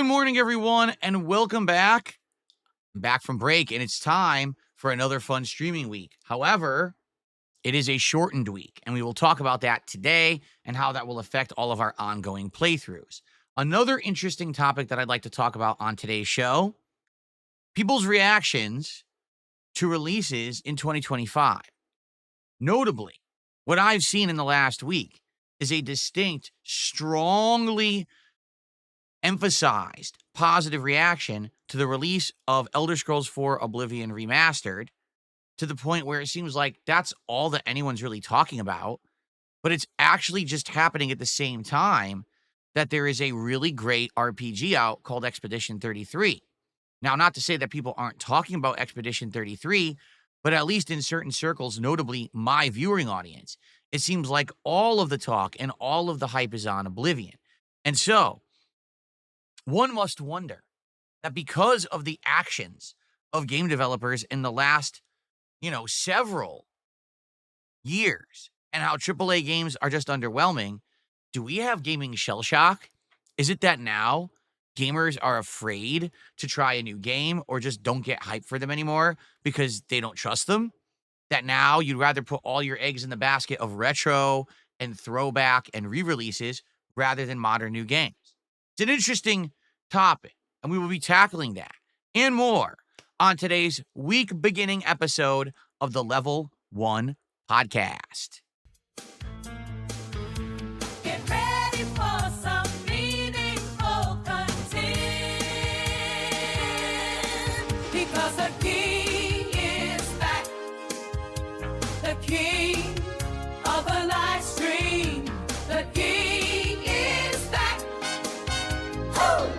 Good morning, everyone, and welcome back. I'm back from break, and it's time for another fun streaming week. However, it is a shortened week, and we will talk about that today and how that will affect all of our ongoing playthroughs. Another interesting topic that I'd like to talk about on today's show, people's reactions to releases in 2025. Notably, what I've seen in the last week is a distinct, strongly emphasized positive reaction to the release of Elder Scrolls 4 Oblivion Remastered, to the point where it seems like that's all that anyone's really talking about, but it's actually just happening at the same time that there is a really great RPG out called Expedition 33. Now, not to say that people aren't talking about Expedition 33, but at least in certain circles, notably my viewing audience, it seems like all of the talk and all of the hype is on Oblivion. And so, one must wonder that because of the actions of game developers in the last, several years and how AAA games are just underwhelming, do we have gaming shell shock? Is it that now gamers are afraid to try a new game or just don't get hyped for them anymore because they don't trust them? That now you'd rather put all your eggs in the basket of retro and throwback and re-releases rather than modern new games? It's an interesting topic, and we will be tackling that and more on today's week-beginning episode of the Level 1 podcast. Get ready for some meaningful content, because the king is back, the king of a live stream, the king is back. Woo!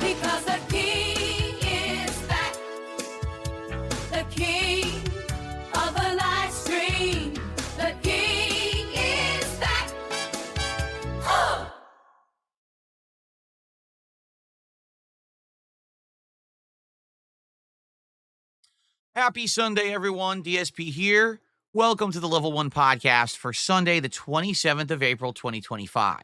Because the king is back, the king of a live stream, the king is back. Oh! Happy Sunday, everyone. DSP here. Welcome to the Level 1 podcast for Sunday, the 27th of April, 2025.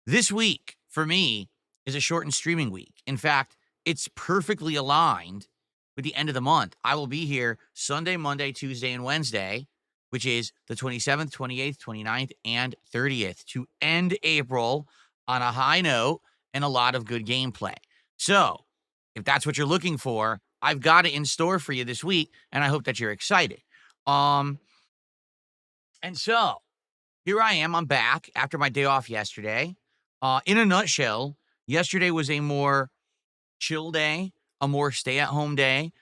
This week, for me, is a shortened streaming week. In fact, it's perfectly aligned with the end of the month. I will be here Sunday, Monday, Tuesday, and Wednesday, which is the 27th, 28th, 29th, and 30th, to end April on a high note and a lot of good gameplay. So, if that's what you're looking for, I've got it in store for you this week, and I hope that you're excited. And so, here I am. I'm back after my day off yesterday. In a nutshell, yesterday was a more chill day, a more stay-at-home day.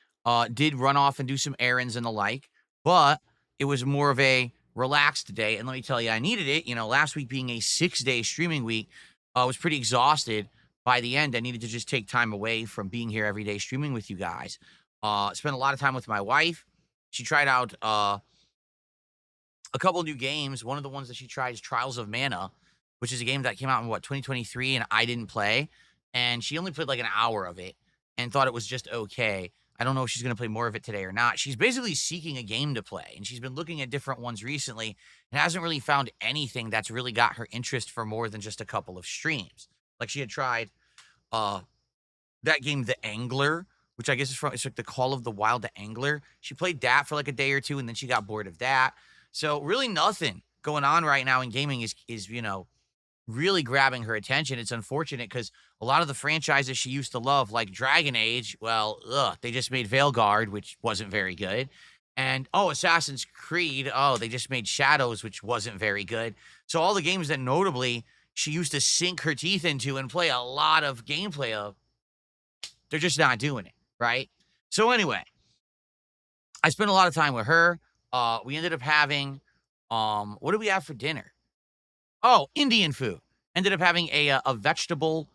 Did run off and do some errands and the like, but it was more of a relaxed day. And let me tell you, I needed it. Last week being a 6-day streaming week, I was pretty exhausted by the end. I needed to just take time away from being here every day streaming with you guys. Spent a lot of time with my wife. She tried out a couple new games. One of the ones that she tried is Trials of Mana, which is a game that came out in 2023, and I didn't play. And she only played like an hour of it and thought it was just okay. I don't know if she's going to play more of it today or not. She's basically seeking a game to play, and she's been looking at different ones recently and hasn't really found anything that's really got her interest for more than just a couple of streams. Like she had tried that game, The Angler, which I guess it's like the Call of the Wild, The Angler. She played that for like a day or two, and then she got bored of that. So really nothing going on right now in gaming is really grabbing her attention. It's unfortunate because a lot of the franchises she used to love, like Dragon Age, they just made Veilguard, which wasn't very good. And, Assassin's Creed, they just made Shadows, which wasn't very good. So all the games that notably she used to sink her teeth into and play a lot of gameplay of, they're just not doing it, right? So anyway, I spent a lot of time with her. We ended up having, what did we have for dinner? Indian food. Ended up having a vegetable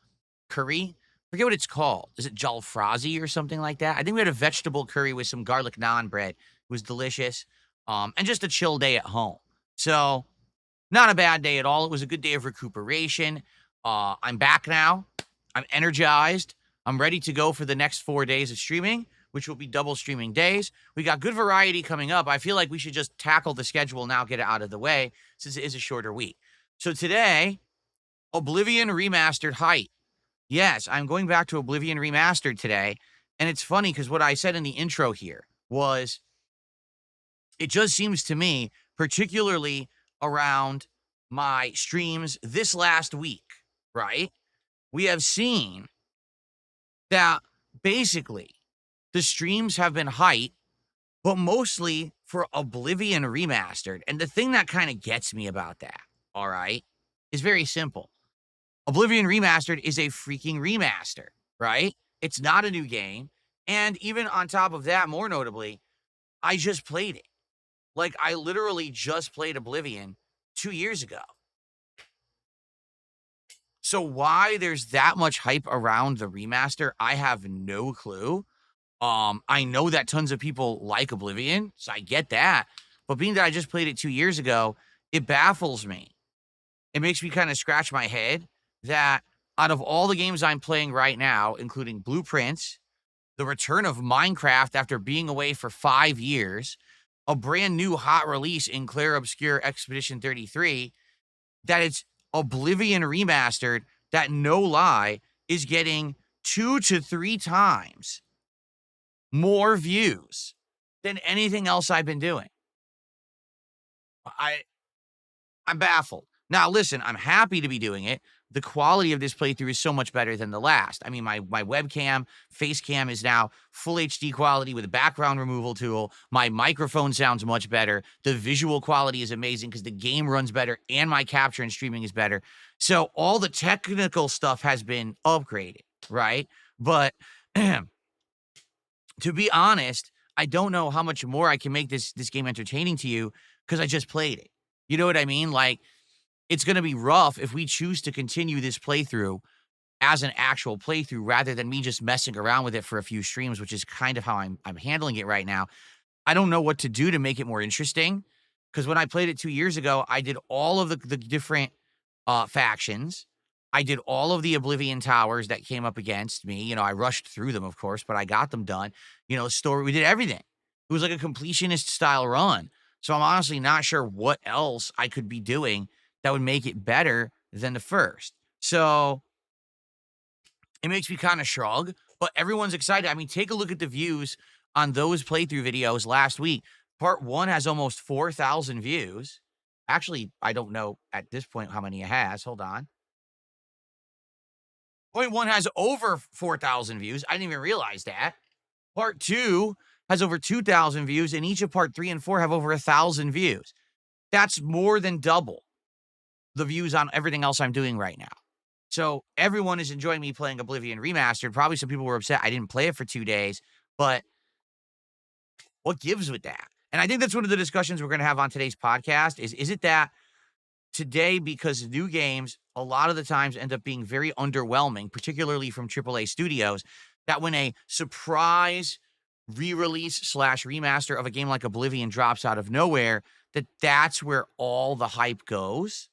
curry. Forget what it's called. Is it jalfrezi or something like that? I think we had a vegetable curry with some garlic naan bread. It was delicious. And just a chill day at home. So Not a bad day at all. It was a good day of recuperation. I'm back now. I'm energized. I'm ready to go for the next 4 days of streaming, which will be double streaming days. We got good variety coming up. I feel like we should just tackle the schedule now, get it out of the way, since it is a shorter week. So today, Oblivion Remastered Height. Yes, I'm going back to Oblivion Remastered today. And it's funny because what I said in the intro here was it just seems to me, particularly around my streams this last week, right? We have seen that basically the streams have been hype, but mostly for Oblivion Remastered. And the thing that kind of gets me about that, all right, is very simple. Oblivion Remastered is a freaking remaster, right? It's not a new game. And even on top of that, more notably, I just played it. Like, I literally just played Oblivion 2 years ago. So why there's that much hype around the remaster, I have no clue. I know that tons of people like Oblivion, so I get that. But being that I just played it 2 years ago, it baffles me. It makes me kind of scratch my head that out of all the games I'm playing right now, including Blueprints, the return of Minecraft after being away for 5 years, a brand new hot release in Clair Obscur Expedition 33, that it's Oblivion Remastered, that no lie, is getting 2 to 3 times more views than anything else I've been doing. I'm baffled. Now, listen, I'm happy to be doing it. The quality of this playthrough is so much better than the last. I mean, my webcam, face cam is now full HD quality with a background removal tool. My microphone sounds much better. The visual quality is amazing because the game runs better and my capture and streaming is better. So all the technical stuff has been upgraded, right? But to be honest, I don't know how much more I can make this game entertaining to you because I just played it. You know what I mean? Like, it's going to be rough if we choose to continue this playthrough as an actual playthrough rather than me just messing around with it for a few streams, which is kind of how I'm handling it right now. I don't know what to do to make it more interesting because when I played it 2 years ago, I did all of the different factions. I did all of the Oblivion towers that came up against me. You know, I rushed through them, of course, but I got them done. You know, story, we did everything. It was like a completionist style run. So I'm honestly not sure what else I could be doing that would make it better than the first. So it makes me kind of shrug, but everyone's excited. I mean, take a look at the views on those playthrough videos last week. Part 1 has almost 4,000 views. Actually, I don't know at this point how many it has. Hold on. Point 1 has over 4,000 views. I didn't even realize that. Part 2 has over 2,000 views, and each of part 3 and 4 have over 1,000 views. That's more than double the views on everything else I'm doing right now. So everyone is enjoying me playing Oblivion Remastered. Probably some people were upset I didn't play it for 2 days, but what gives with that? And I think that's one of the discussions we're going to have on today's podcast is it that today, because new games a lot of the times end up being very underwhelming, particularly from AAA studios, that when a surprise re-release / remaster of a game like Oblivion drops out of nowhere, that's where all the hype goes?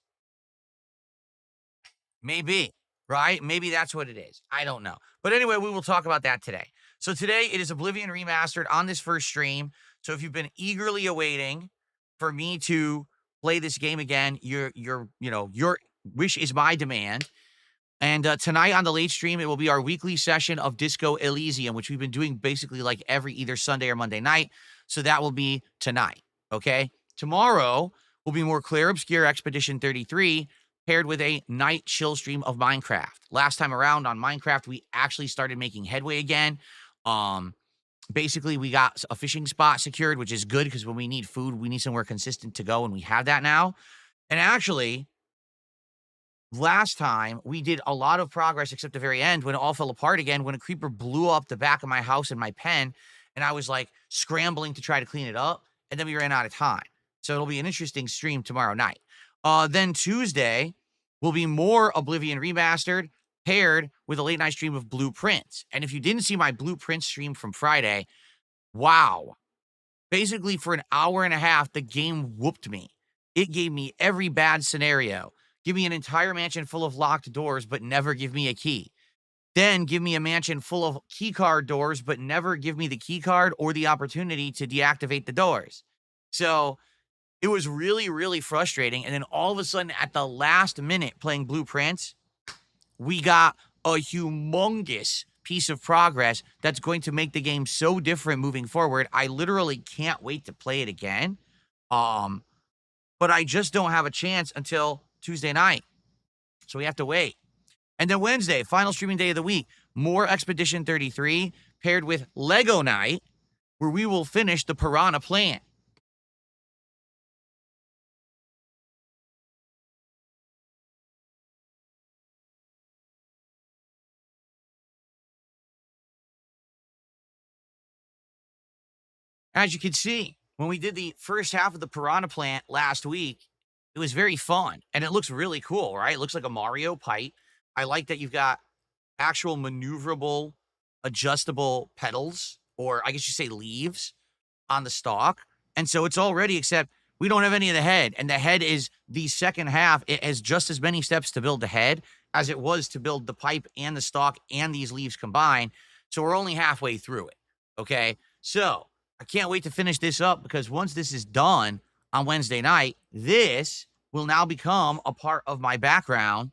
Maybe, right? Maybe that's what it is. I don't know. But anyway, we will talk about that today. So today it is Oblivion Remastered on this first stream. So if you've been eagerly awaiting for me to play this game again, your wish is my demand. And tonight on the late stream, it will be our weekly session of Disco Elysium, which we've been doing basically like every either Sunday or Monday night. So that will be tonight, okay? Tomorrow will be more Clair Obscur Expedition 33, paired with a night chill stream of Minecraft. Last time around on Minecraft, we actually started making headway again. Basically, we got a fishing spot secured, which is good because when we need food, we need somewhere consistent to go, and we have that now. And actually, last time, we did a lot of progress except the very end when it all fell apart again, when a creeper blew up the back of my house and my pen, and I was like scrambling to try to clean it up, and then we ran out of time. So it'll be an interesting stream tomorrow night. Then Tuesday will be more Oblivion Remastered, paired with a late night stream of Blueprints. And if you didn't see my Blueprint stream from Friday, wow. Basically, for an hour and a half, the game whooped me. It gave me every bad scenario. Give me an entire mansion full of locked doors, but never give me a key. Then give me a mansion full of key card doors, but never give me the key card or the opportunity to deactivate the doors. So it was really, really frustrating. And then all of a sudden, at the last minute, playing Blueprints, we got a humongous piece of progress that's going to make the game so different moving forward. I literally can't wait to play it again. But I just don't have a chance until Tuesday night. So we have to wait. And then Wednesday, final streaming day of the week, more Expedition 33 paired with Lego Night, where we will finish the Piranha Plant. As you can see, when we did the first half of the Piranha Plant last week, it was very fun and it looks really cool, right? It looks like a Mario pipe. I like that you've got actual maneuverable, adjustable pedals, or I guess you say leaves on the stalk. And so it's all ready, except we don't have any of the head. And the head is the second half. It has just as many steps to build the head as it was to build the pipe and the stalk and these leaves combined. So we're only halfway through it. Okay. So I can't wait to finish this up because once this is done on Wednesday night, this will now become a part of my background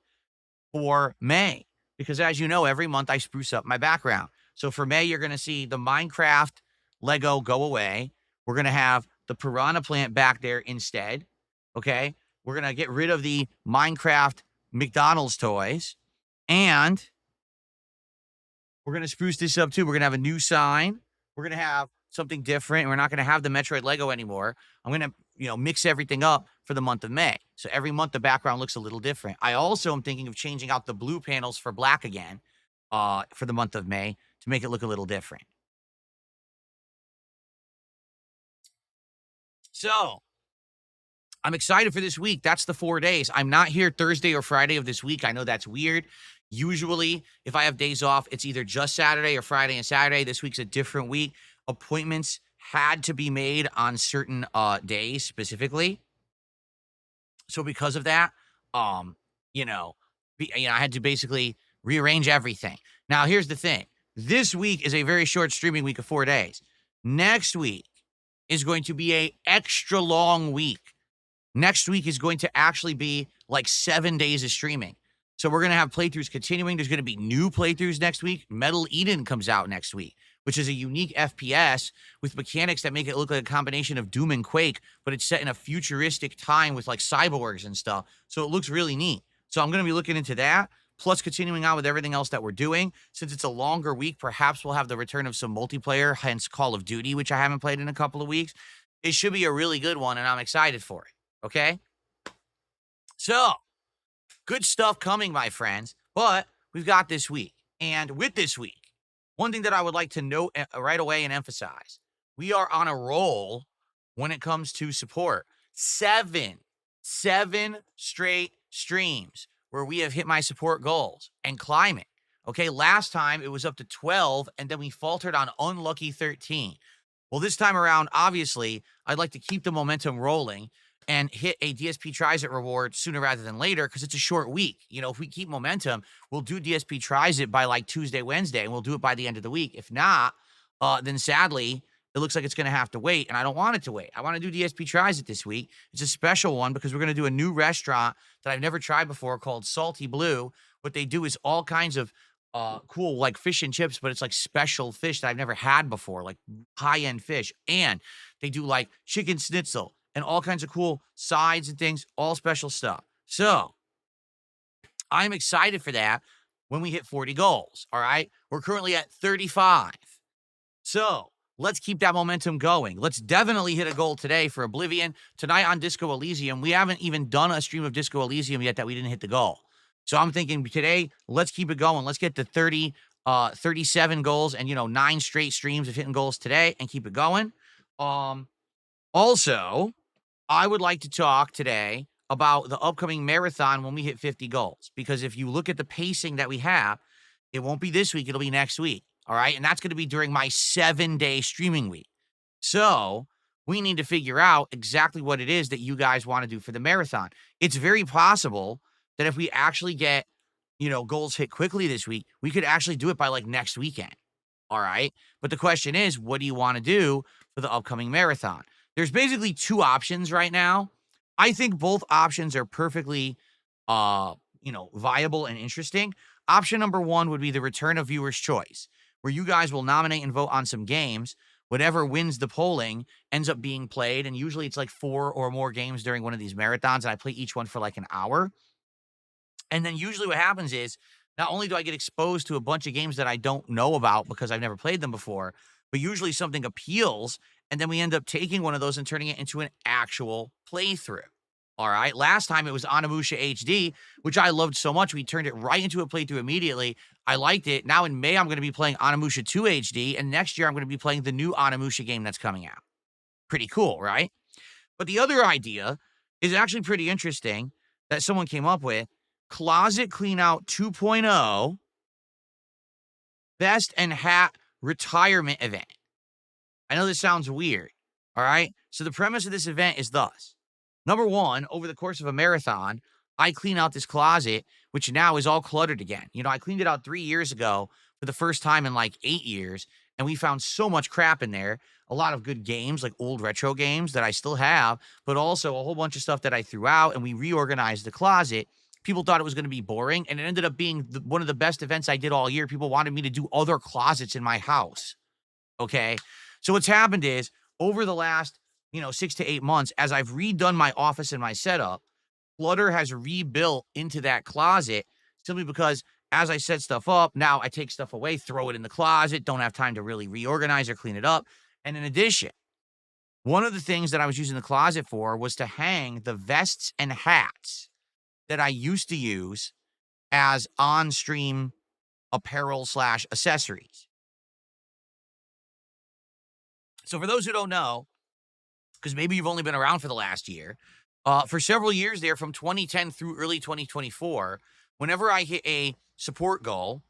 for May. Because as you know, every month I spruce up my background. So for May, you're going to see the Minecraft Lego go away. We're going to have the Piranha Plant back there instead. Okay. We're going to get rid of the Minecraft McDonald's toys. And we're going to spruce this up too. We're going to have a new sign. We're going to have something different. We're not going to have the Metroid Lego anymore. I'm going to, mix everything up for the month of May. So every month the background looks a little different. I also am thinking of changing out the blue panels for black again for the month of May to make it look a little different. So I'm excited for this week. That's the 4 days. I'm not here Thursday or Friday of this week. I know that's weird. Usually, if I have days off, it's either just Saturday or Friday and Saturday. This week's a different week. Appointments had to be made on certain days specifically. So because of that, I had to basically rearrange everything. Now, here's the thing. This week is a very short streaming week of 4 days. Next week is going to be a extra long week. Next week is going to actually be like 7 days of streaming. So we're going to have playthroughs continuing. There's going to be new playthroughs next week. Metal Eden comes out next week, which is a unique FPS with mechanics that make it look like a combination of Doom and Quake, but it's set in a futuristic time with like cyborgs and stuff. So it looks really neat. So I'm going to be looking into that, plus continuing on with everything else that we're doing. Since it's a longer week, perhaps we'll have the return of some multiplayer, hence Call of Duty, which I haven't played in a couple of weeks. It should be a really good one, and I'm excited for it. Okay? So, good stuff coming, my friends. But we've got this week. And with this week, one thing that I would like to note right away and emphasize, we are on a roll when it comes to support. Seven straight streams where we have hit my support goals and climbing. Okay, last time it was up to 12, and then we faltered on unlucky 13. Well, this time around, obviously, I'd like to keep the momentum rolling and hit a DSP Tries It reward sooner rather than later because it's a short week. If we keep momentum, we'll do DSP Tries It by like Tuesday, Wednesday, and we'll do it by the end of the week. If not, then sadly, it looks like it's going to have to wait, and I don't want it to wait. I want to do DSP Tries It this week. It's a special one because we're going to do a new restaurant that I've never tried before called Salty Blue. What they do is all kinds of cool like fish and chips, but it's like special fish that I've never had before, like high-end fish. And they do like chicken schnitzel and all kinds of cool sides and things, all special stuff. So I'm excited for that when we hit 40 goals, all right? We're currently at 35. So let's keep that momentum going. Let's definitely hit a goal today for Oblivion. Tonight on Disco Elysium, we haven't even done a stream of Disco Elysium yet that we didn't hit the goal. So I'm thinking today, let's keep it going. Let's get to 37 goals and, 9 straight streams of hitting goals today and keep it going. Also, I would like to talk today about the upcoming marathon when we hit 50 goals. Because if you look at the pacing that we have, it won't be this week, it'll be next week. All right. And that's going to be during my 7-day streaming week. So we need to figure out exactly what it is that you guys want to do for the marathon. It's very possible that if we actually get, goals hit quickly this week, we could actually do it by like next weekend. All right. But the question is, what do you want to do for the upcoming marathon? There's basically two options right now. I think both options are perfectly, viable and interesting. Option number one would be the return of viewer's choice, where you guys will nominate and vote on some games. Whatever wins the polling ends up being played. And usually it's like 4 or more games during one of these marathons. And I play each one for like an hour. And then usually what happens is not only do I get exposed to a bunch of games that I don't know about because I've never played them before, but usually something appeals. And then we end up taking one of those and turning it into an actual playthrough. All right. Last time it was Onimusha HD, which I loved so much. We turned it right into a playthrough immediately. I liked it. Now in May, I'm going to be playing Onimusha 2 HD. And next year, I'm going to be playing the new Onimusha game that's coming out. Pretty cool, right? But the other idea is actually pretty interesting that someone came up with. Closet Cleanout 2.0 Vest and Hat Retirement Event. I know this sounds weird, all right? So the premise of this event is thus. Number one, over the course of a marathon, I clean out this closet, which now is all cluttered again. I cleaned it out 3 years ago for the first time in like 8 years, and we found so much crap in there. A lot of good games, like old retro games that I still have, but also a whole bunch of stuff that I threw out, and we reorganized the closet. People thought it was going to be boring, and it ended up being one of the best events I did all year. People wanted me to do other closets in my house, okay? So what's happened is, over the last, 6 to 8 months, as I've redone my office and my setup, clutter has rebuilt into that closet simply because as I set stuff up, now I take stuff away, throw it in the closet, don't have time to really reorganize or clean it up. And in addition, one of the things that I was using the closet for was to hang the vests and hats that I used to use as on-stream apparel / accessories. So for those who don't know, because maybe you've only been around for the last year, for several years there, from 2010 through early 2024, whenever I hit a support goal,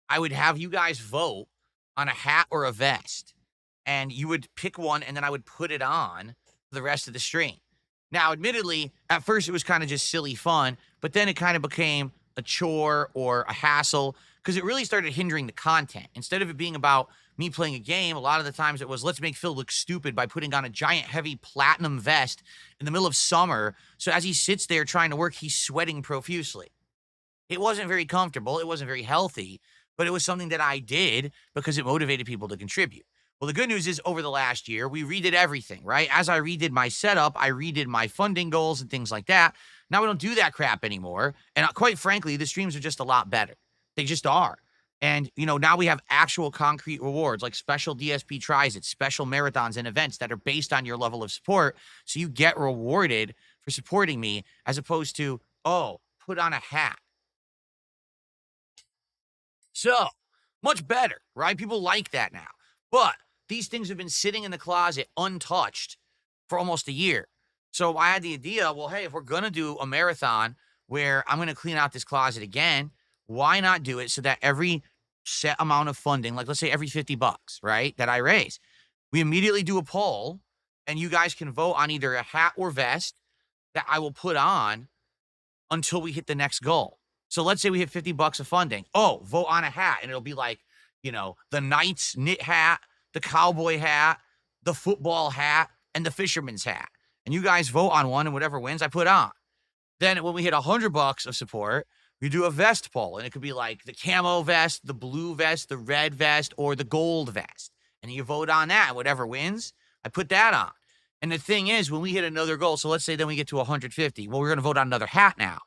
I would have you guys vote on a hat or a vest, and you would pick one, and then I would put it on for the rest of the stream. Now, admittedly, at first it was kind of just silly fun, but then it kind of became a chore or a hassle because it really started hindering the content. Instead of it being about me playing a game, a lot of the times it was, let's make Phil look stupid by putting on a giant, heavy platinum vest in the middle of summer. So as he sits there trying to work, he's sweating profusely. It wasn't very comfortable. It wasn't very healthy, but it was something that I did because it motivated people to contribute. Well, the good news is over the last year, we redid everything, right? As I redid my setup, I redid my funding goals and things like that. Now we don't do that crap anymore. And quite frankly, the streams are just a lot better. They just are. And, now we have actual concrete rewards like special DSP tries it, special marathons and events that are based on your level of support. So you get rewarded for supporting me as opposed to, put on a hat. So much better, right? People like that now. But these things have been sitting in the closet untouched for almost a year. So I had the idea, well, hey, if we're going to do a marathon where I'm going to clean out this closet again, why not do it so that every set amount of funding, like let's say every $50, right, that I raise, we immediately do a poll and you guys can vote on either a hat or vest that I will put on until we hit the next goal. So let's say we hit $50 of funding. Vote on a hat. And it'll be like, the Knights knit hat, the cowboy hat, the football hat, and the fisherman's hat. And you guys vote on one, and whatever wins, I put on. Then when we hit $100 of support, we do a vest poll. And it could be like the camo vest, the blue vest, the red vest, or the gold vest. And you vote on that. And whatever wins, I put that on. And the thing is, when we hit another goal, so let's say then we get to 150. Well, we're going to vote on another hat now.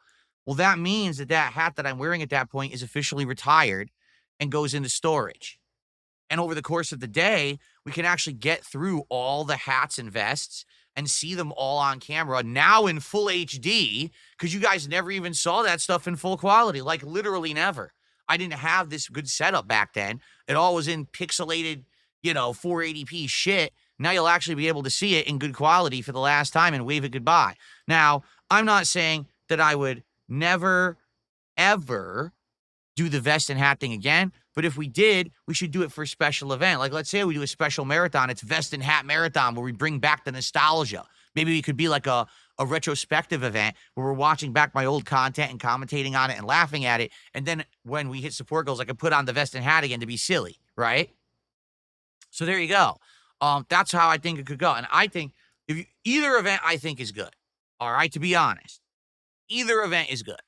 Well, that means that hat that I'm wearing at that point is officially retired and goes into storage. And over the course of the day, we can actually get through all the hats and vests and see them all on camera now in full HD, because you guys never even saw that stuff in full quality, like literally never. I didn't have this good setup back then. It all was in pixelated, 480p shit. Now you'll actually be able to see it in good quality for the last time and wave it goodbye. Now, I'm not saying that I would never, ever do the vest and hat thing again. But if we did, we should do it for a special event. Like, let's say we do a special marathon. It's vest and hat marathon where we bring back the nostalgia. Maybe it could be like a retrospective event where we're watching back my old content and commentating on it and laughing at it. And then when we hit support goals, I can put on the vest and hat again to be silly, right? So there you go. That's how I think it could go. And I think either event I think is good. All right, to be honest, either event is good.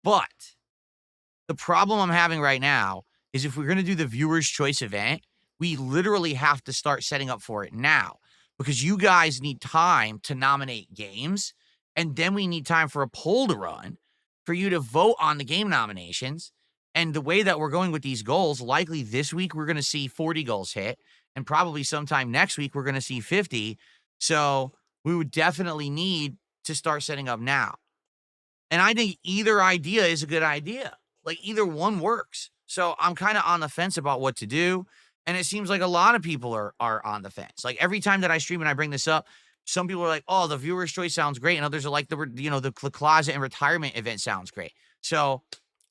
But the problem I'm having right now is if we're going to do the viewer's choice event, we literally have to start setting up for it now because you guys need time to nominate games. And then we need time for a poll to run for you to vote on the game nominations. And the way that we're going with these goals, likely this week we're going to see 40 goals hit. And probably sometime next week we're going to see 50. So we would definitely need to start setting up now. And I think either idea is a good idea. Like either one works. So I'm kind of on the fence about what to do. And it seems like a lot of people are on the fence. Like every time that I stream and I bring this up, some people are like, oh, the viewer's choice sounds great. And others are like, the closet and retirement event sounds great. So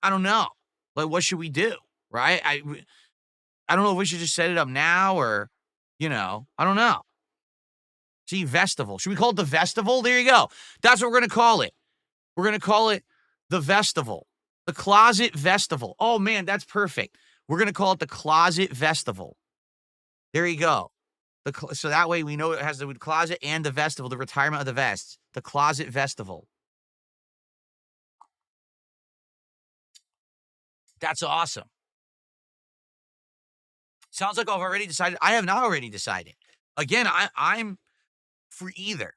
I don't know. Like, what should we do? Right? I don't know if we should just set it up now or, I don't know. See, Vestival. Should we call it the Vestival? There you go. That's what we're going to call it. We're going to call it the Vestival. The Closet Vestival. Oh, man, that's perfect. We're going to call it the Closet Vestival. There you go. So that way we know it has the closet and the Vestival, the retirement of the vests. The Closet Vestival. That's awesome. Sounds like I've already decided. I have not already decided. Again, I'm for either.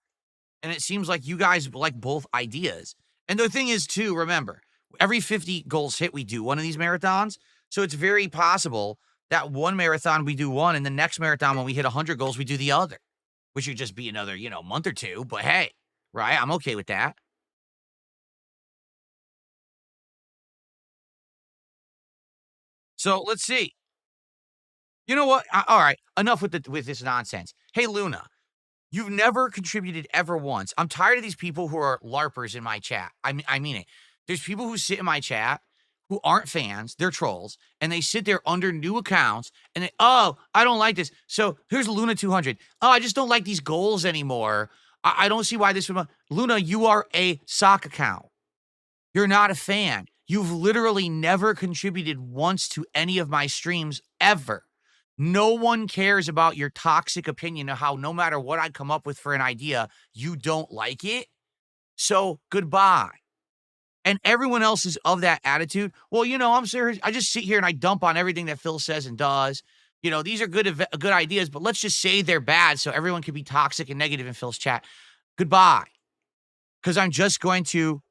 And it seems like you guys like both ideas. And the thing is, too, remember, every 50 goals hit, we do one of these marathons. So it's very possible that one marathon we do one, and the next marathon when we hit 100 goals, we do the other, which would just be another, month or two. But hey, right? I'm okay with that. So let's see. You know what? All right, enough with this nonsense. Hey, Luna, you've never contributed ever once. I'm tired of these people who are LARPers in my chat. I mean it. There's people who sit in my chat who aren't fans. They're trolls. And they sit there under new accounts and I don't like this. So here's Luna 200. Oh, I just don't like these goals anymore. I don't see why this would. Luna, you are a sock account. You're not a fan. You've literally never contributed once to any of my streams ever. No one cares about your toxic opinion of how no matter what I come up with for an idea, you don't like it. So goodbye. And everyone else is of that attitude. Well, I'm serious. I just sit here and I dump on everything that Phil says and does. These are good ideas, but let's just say they're bad so everyone can be toxic and negative in Phil's chat. Goodbye. Because I'm just going to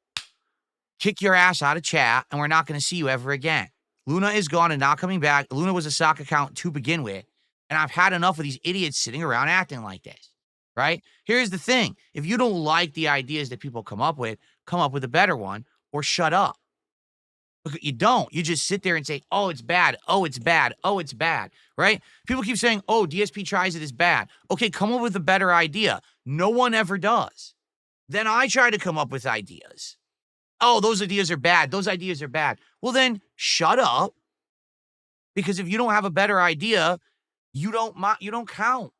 kick your ass out of chat and we're not going to see you ever again. Luna is gone and not coming back. Luna was a sock account to begin with. And I've had enough of these idiots sitting around acting like this, right? Here's the thing. If you don't like the ideas that people come up with a better one or shut up. Look, you don't. You just sit there and say, oh, it's bad. Oh, it's bad. Oh, it's bad, right? People keep saying, oh, DSP tries it is bad. Okay, come up with a better idea. No one ever does. Then I try to come up with ideas. Oh, those ideas are bad. Those ideas are bad. Well, then shut up. Because if you don't have a better idea, you don't count.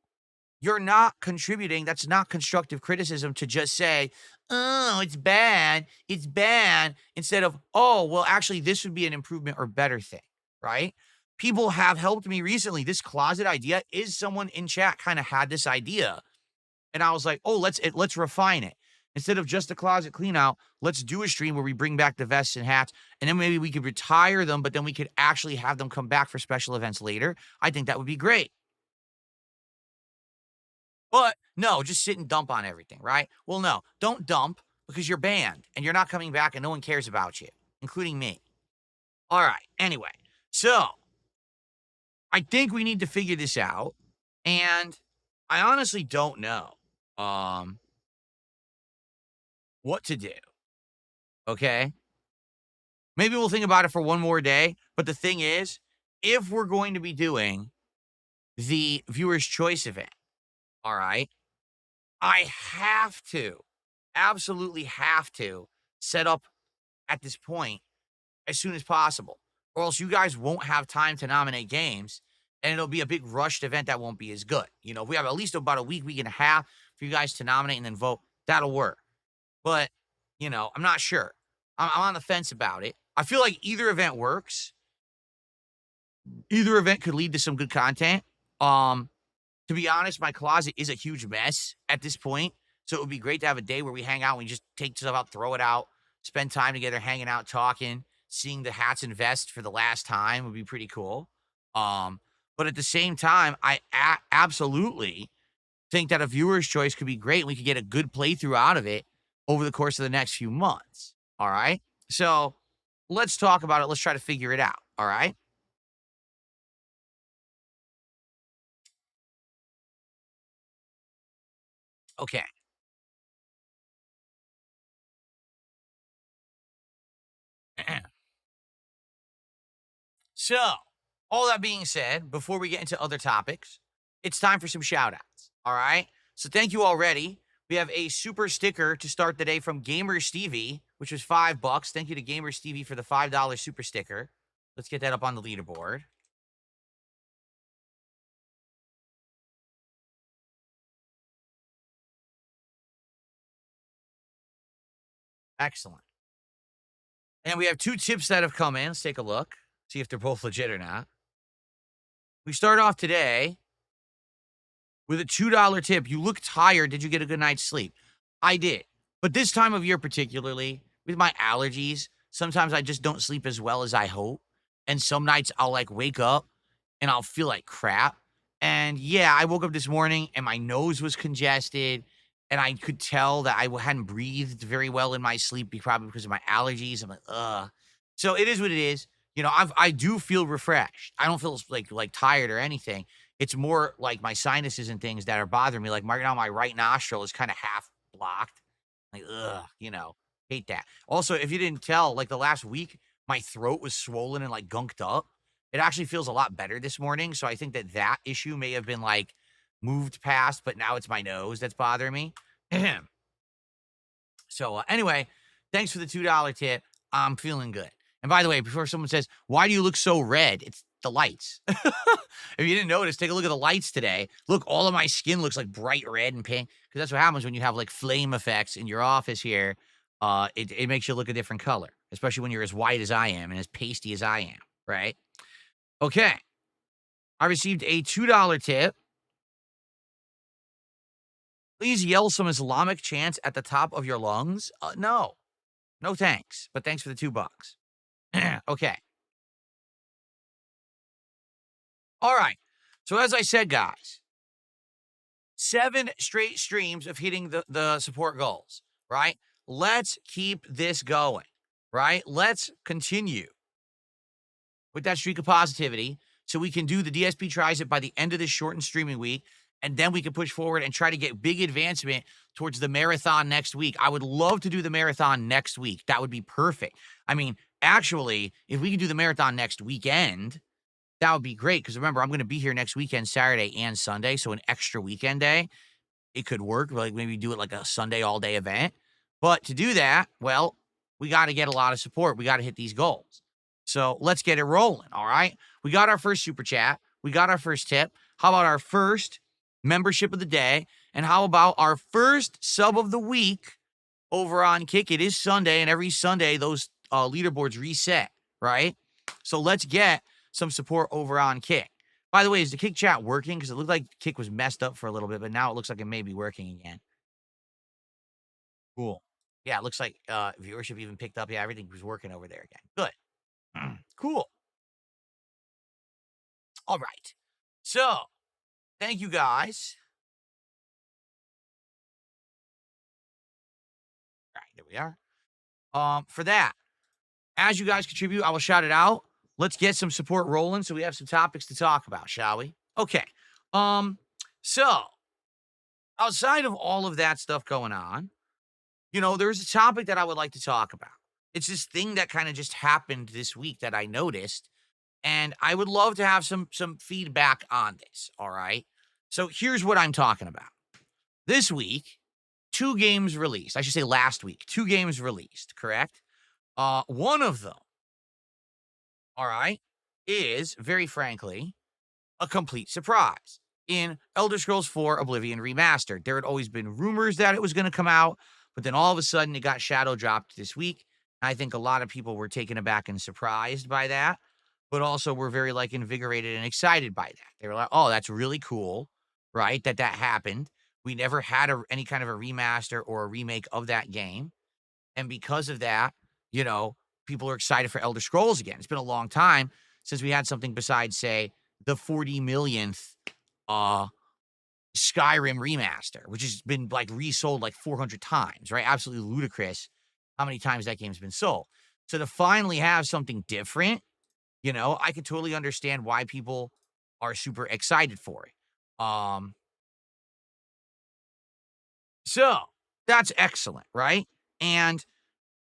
You're not contributing. That's not constructive criticism to just say, oh, it's bad. It's bad. Instead of, oh, well, actually, this would be an improvement or better thing, right? People have helped me recently. This closet idea is someone in chat kind of had this idea. And I was like, oh, let's refine it. Instead of just a closet clean out, let's do a stream where we bring back the vests and hats, and then maybe we could retire them, but then we could actually have them come back for special events later. I think that would be great. But no, just sit and dump on everything, right? Well, no, don't dump because you're banned and you're not coming back and no one cares about you, including me. All right, anyway, so I think we need to figure this out, and I honestly don't know. What to do. Okay? Maybe we'll think about it for one more day. But the thing is, if we're going to be doing the viewer's choice event, all right, I absolutely have to set up at this point as soon as possible, or else you guys won't have time to nominate games, and it'll be a big rushed event that won't be as good. If we have at least about a week, week and a half for you guys to nominate and then vote, that'll work. But, I'm not sure. I'm on the fence about it. I feel like either event works. Either event could lead to some good content. To be honest, my closet is a huge mess at this point. So it would be great to have a day where we hang out and we just take stuff out, throw it out, spend time together, hanging out, talking, seeing the hats and vests for the last time would be pretty cool. But at the same time, I absolutely think that a viewer's choice could be great. And we could get a good playthrough out of it over the course of the next few months. All right. So let's talk about it. Let's try to figure it out. All right. Okay. So, all that being said, before we get into other topics, it's time for some shout outs. All right. So, thank you already. We have a super sticker to start the day from Gamer Stevie, which was $5. Thank you to Gamer Stevie for the $5 super sticker. Let's get that up on the leaderboard. Excellent. And we have 2 tips that have come in. Let's take a look, see if they're both legit or not. We start off today with a $2 tip. You look tired. Did you get a good night's sleep? I did. But this time of year, particularly with my allergies, sometimes I just don't sleep as well as I hope. And some nights I'll wake up and I'll feel like crap. And yeah, I woke up this morning and my nose was congested and I could tell that I hadn't breathed very well in my sleep, probably because of my allergies. I'm like, ugh. So it is what it is. I do feel refreshed. I don't feel like tired or anything. It's more like my sinuses and things that are bothering me. Like right now, my right nostril is kind of half blocked. Like, ugh, hate that. Also, if you didn't tell, the last week, my throat was swollen and gunked up. It actually feels a lot better this morning. So I think that issue may have been moved past, but now it's my nose that's bothering me. So anyway, thanks for the $2 tip. I'm feeling good. And by the way, before someone says, why do you look so red? It's the lights. If you didn't notice, take a look at the lights today. Look, all of my skin looks like bright red and pink because that's what happens when you have flame effects in your office here. It makes you look a different color, especially when you're as white as I am and as pasty as I am, right? Okay. I received a $2 tip. Please yell some Islamic chants at the top of your lungs. No thanks, but thanks for the $2. Okay. All right. So as I said, guys, 7 straight streams of hitting the support goals, right? Let's keep this going, right? Let's continue with that streak of positivity so we can do the DSP tries it by the end of this shortened streaming week. And then we can push forward and try to get big advancement towards the marathon next week. I would love to do the marathon next week. That would be perfect. I mean, actually, if we could do the marathon next weekend, that would be great. Because remember, I'm going to be here next weekend, Saturday and Sunday. So an extra weekend day, it could work. Maybe do it like a Sunday all-day event. But to do that, well, we got to get a lot of support. We got to hit these goals. So let's get it rolling, all right? We got our first super chat. We got our first tip. How about our first membership of the day? And how about our first sub of the week over on Kick? It is Sunday, and every Sunday, those leaderboards reset, right? So let's get some support over on Kick. By the way, is the Kick chat working? Because it looked like Kick was messed up for a little bit, but now it looks like it may be working again. Cool. Yeah, it looks like viewership even picked up. Yeah, everything was working over there again. Good. Cool. All right. So, thank you guys. All right, there we are. For that, as you guys contribute, I will shout it out. Let's get some support rolling so we have some topics to talk about, shall we? Okay. So outside of all of that stuff going on, there's a topic that I would like to talk about. It's this thing that kind of just happened this week that I noticed, and I would love to have some feedback on this, all right? So here's what I'm talking about. This week, 2 games released. I should say last week, 2 games released, correct? One of them all right, is very frankly a complete surprise. In Elder Scrolls 4 Oblivion Remastered, there had always been rumors that it was going to come out, but then all of a sudden it got shadow dropped this week. I think a lot of people were taken aback and surprised by that, but also were very like invigorated and excited by that. They were like, "Oh, that's really cool, right? That happened. We never had any kind of a remaster or a remake of that game, and because of that, you know, people are excited for Elder Scrolls again. It's been a long time since we had something besides, say, the 40 millionth uh Skyrim remaster, which has been like resold like 400 times, right? Absolutely ludicrous how many times that game's been sold. So to finally have something different, I could totally understand why people are super excited for it. So that's excellent, right? And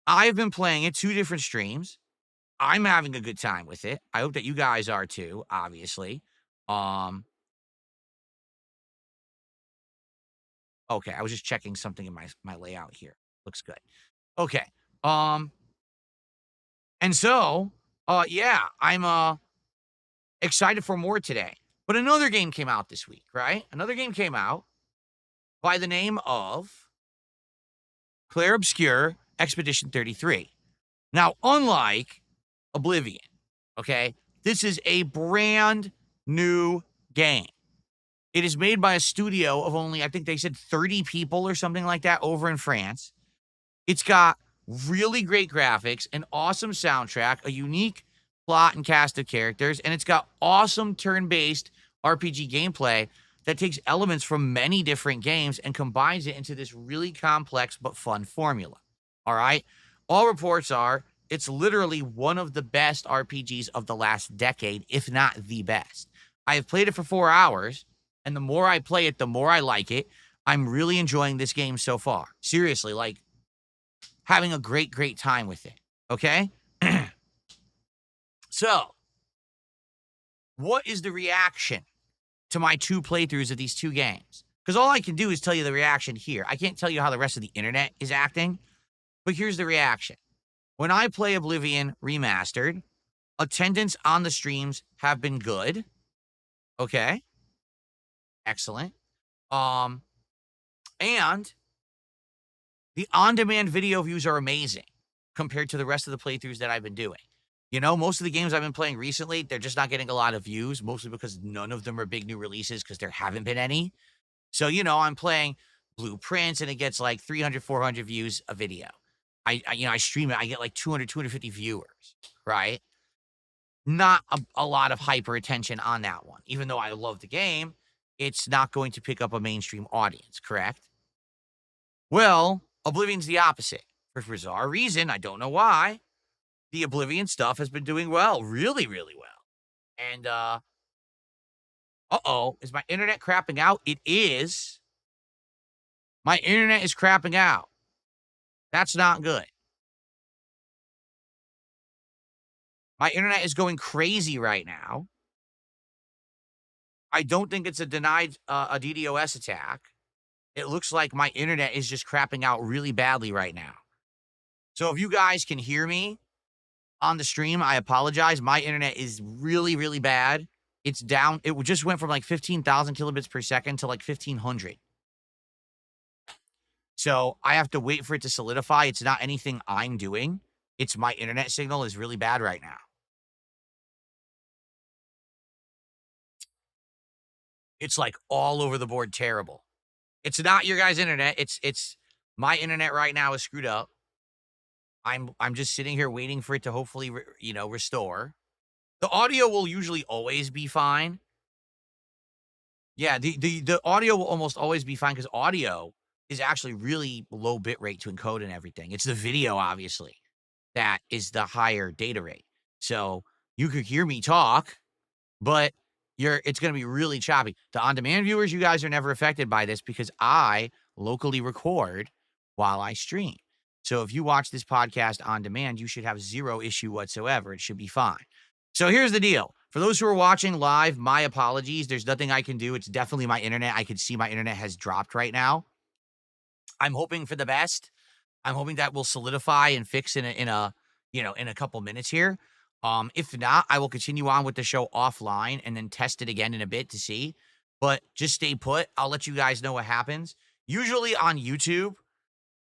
I've been playing it 2 different streams. I'm having a good time with it. I hope that you guys are too, obviously. Um, okay, I was just checking something in my layout here. Looks good. Okay. Um, and so, yeah, I'm excited for more today. But another game came out this week, right? Another game came out by the name of Claire Obscure Expedition 33. Now, unlike Oblivion, okay, this is a brand new game. It is made by a studio of only, I think they said 30 people or something like that over in France. It's got really great graphics, an awesome soundtrack, a unique plot and cast of characters, and it's got awesome turn-based RPG gameplay that takes elements from many different games and combines it into this really complex but fun formula. All right? All reports are it's literally one of the best RPGs of the last decade, if not the best. I have played it for 4 hours, and the more I play it, the more I like it. I'm really enjoying this game so far. Seriously, like, having a great, great time with it. Okay? So, what is the reaction to my 2 playthroughs of these 2 games? Because all I can do is tell you the reaction here. I can't tell you how the rest of the internet is acting, but here's the reaction. When I play Oblivion Remastered, attendance on the streams have been good. Okay? Excellent. And the on-demand video views are amazing compared to the rest of the playthroughs that I've been doing. Most of the games I've been playing recently, they're just not getting a lot of views, mostly because none of them are big new releases because there haven't been any. So, I'm playing Blueprints and it gets like 300, 400 views a video. I stream it, I get like 200, 250 viewers, right? Not a lot of hyper attention on that one. Even though I love the game, it's not going to pick up a mainstream audience, correct? Well, Oblivion's the opposite. For bizarre reason, I don't know why, the Oblivion stuff has been doing well, really, really well. And, is my internet crapping out? It is. My internet is crapping out. That's not good. My internet is going crazy right now. I don't think it's a DDoS attack. It looks like my internet is just crapping out really badly right now. So if you guys can hear me on the stream, I apologize. My internet is really, really bad. It's down. It just went from like 15,000 kilobits per second to like 1,500. So I have to wait for it to solidify. It's not anything I'm doing. It's my internet signal is really bad right now. It's like all over the board terrible. It's not your guys' internet. It's my internet right now is screwed up. I'm just sitting here waiting for it to hopefully restore. The audio will usually always be fine. Yeah, the audio will almost always be fine because audio is actually really low bit rate to encode and everything. It's the video, obviously, that is the higher data rate. So you could hear me talk, but it's going to be really choppy. The on-demand viewers, you guys are never affected by this because I locally record while I stream. So if you watch this podcast on demand, you should have zero issue whatsoever. It should be fine. So here's the deal. For those who are watching live, my apologies. There's nothing I can do. It's definitely my internet. I can see my internet has dropped right now. I'm hoping for the best. I'm hoping that will solidify and fix in a couple minutes here. If not, I will continue on with the show offline and then test it again in a bit to see. But just stay put. I'll let you guys know what happens. Usually on YouTube,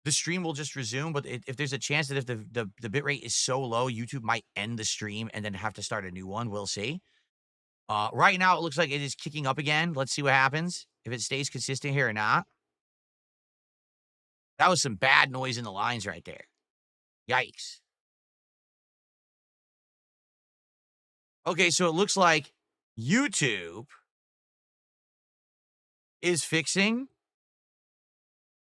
the stream will just resume. But if there's a chance that if the bitrate is so low, YouTube might end the stream and then have to start a new one. We'll see. Right now, it looks like it is kicking up again. Let's see what happens. If it stays consistent here or not. That was some bad noise in the lines right there. Yikes. Okay, so it looks like YouTube is fixing,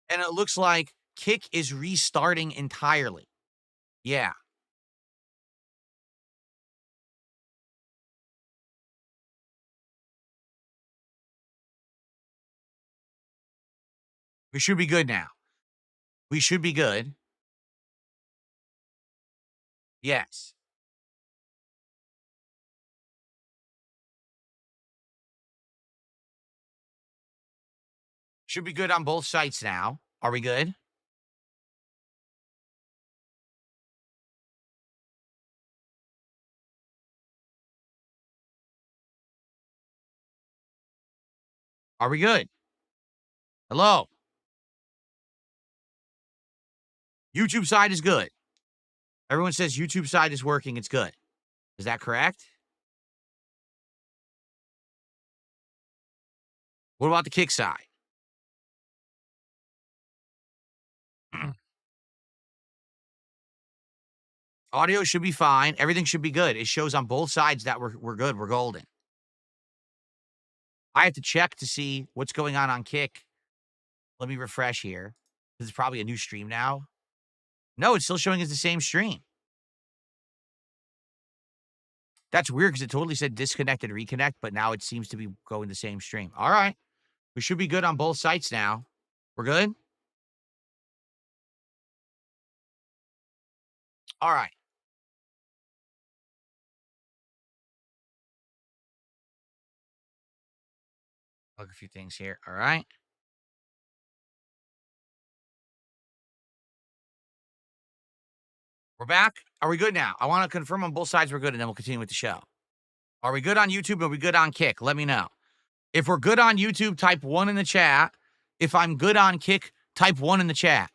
and it looks like Kick is restarting entirely. Yeah. We should be good now. We should be good. Yes. Should be good on both sites now. Are we good? Are we good? Hello? YouTube side is good. Everyone says YouTube side is working. It's good. Is that correct? What about the Kick side? Audio should be fine. Everything should be good. It shows on both sides that we're good. We're golden. I have to check to see what's going on Kick. Let me refresh here. This is probably a new stream now. No, it's still showing as the same stream. That's weird because it totally said disconnect and reconnect, but now it seems to be going the same stream. All right. We should be good on both sites now. We're good? All right. Look a few things here. All right. We're back. Are we good now? I want to confirm on both sides we're good, and then we'll continue with the show. Are we good on YouTube? Are we good on Kick? Let me know. If we're good on YouTube, type 1 in the chat. If I'm good on Kick, type 1 in the chat.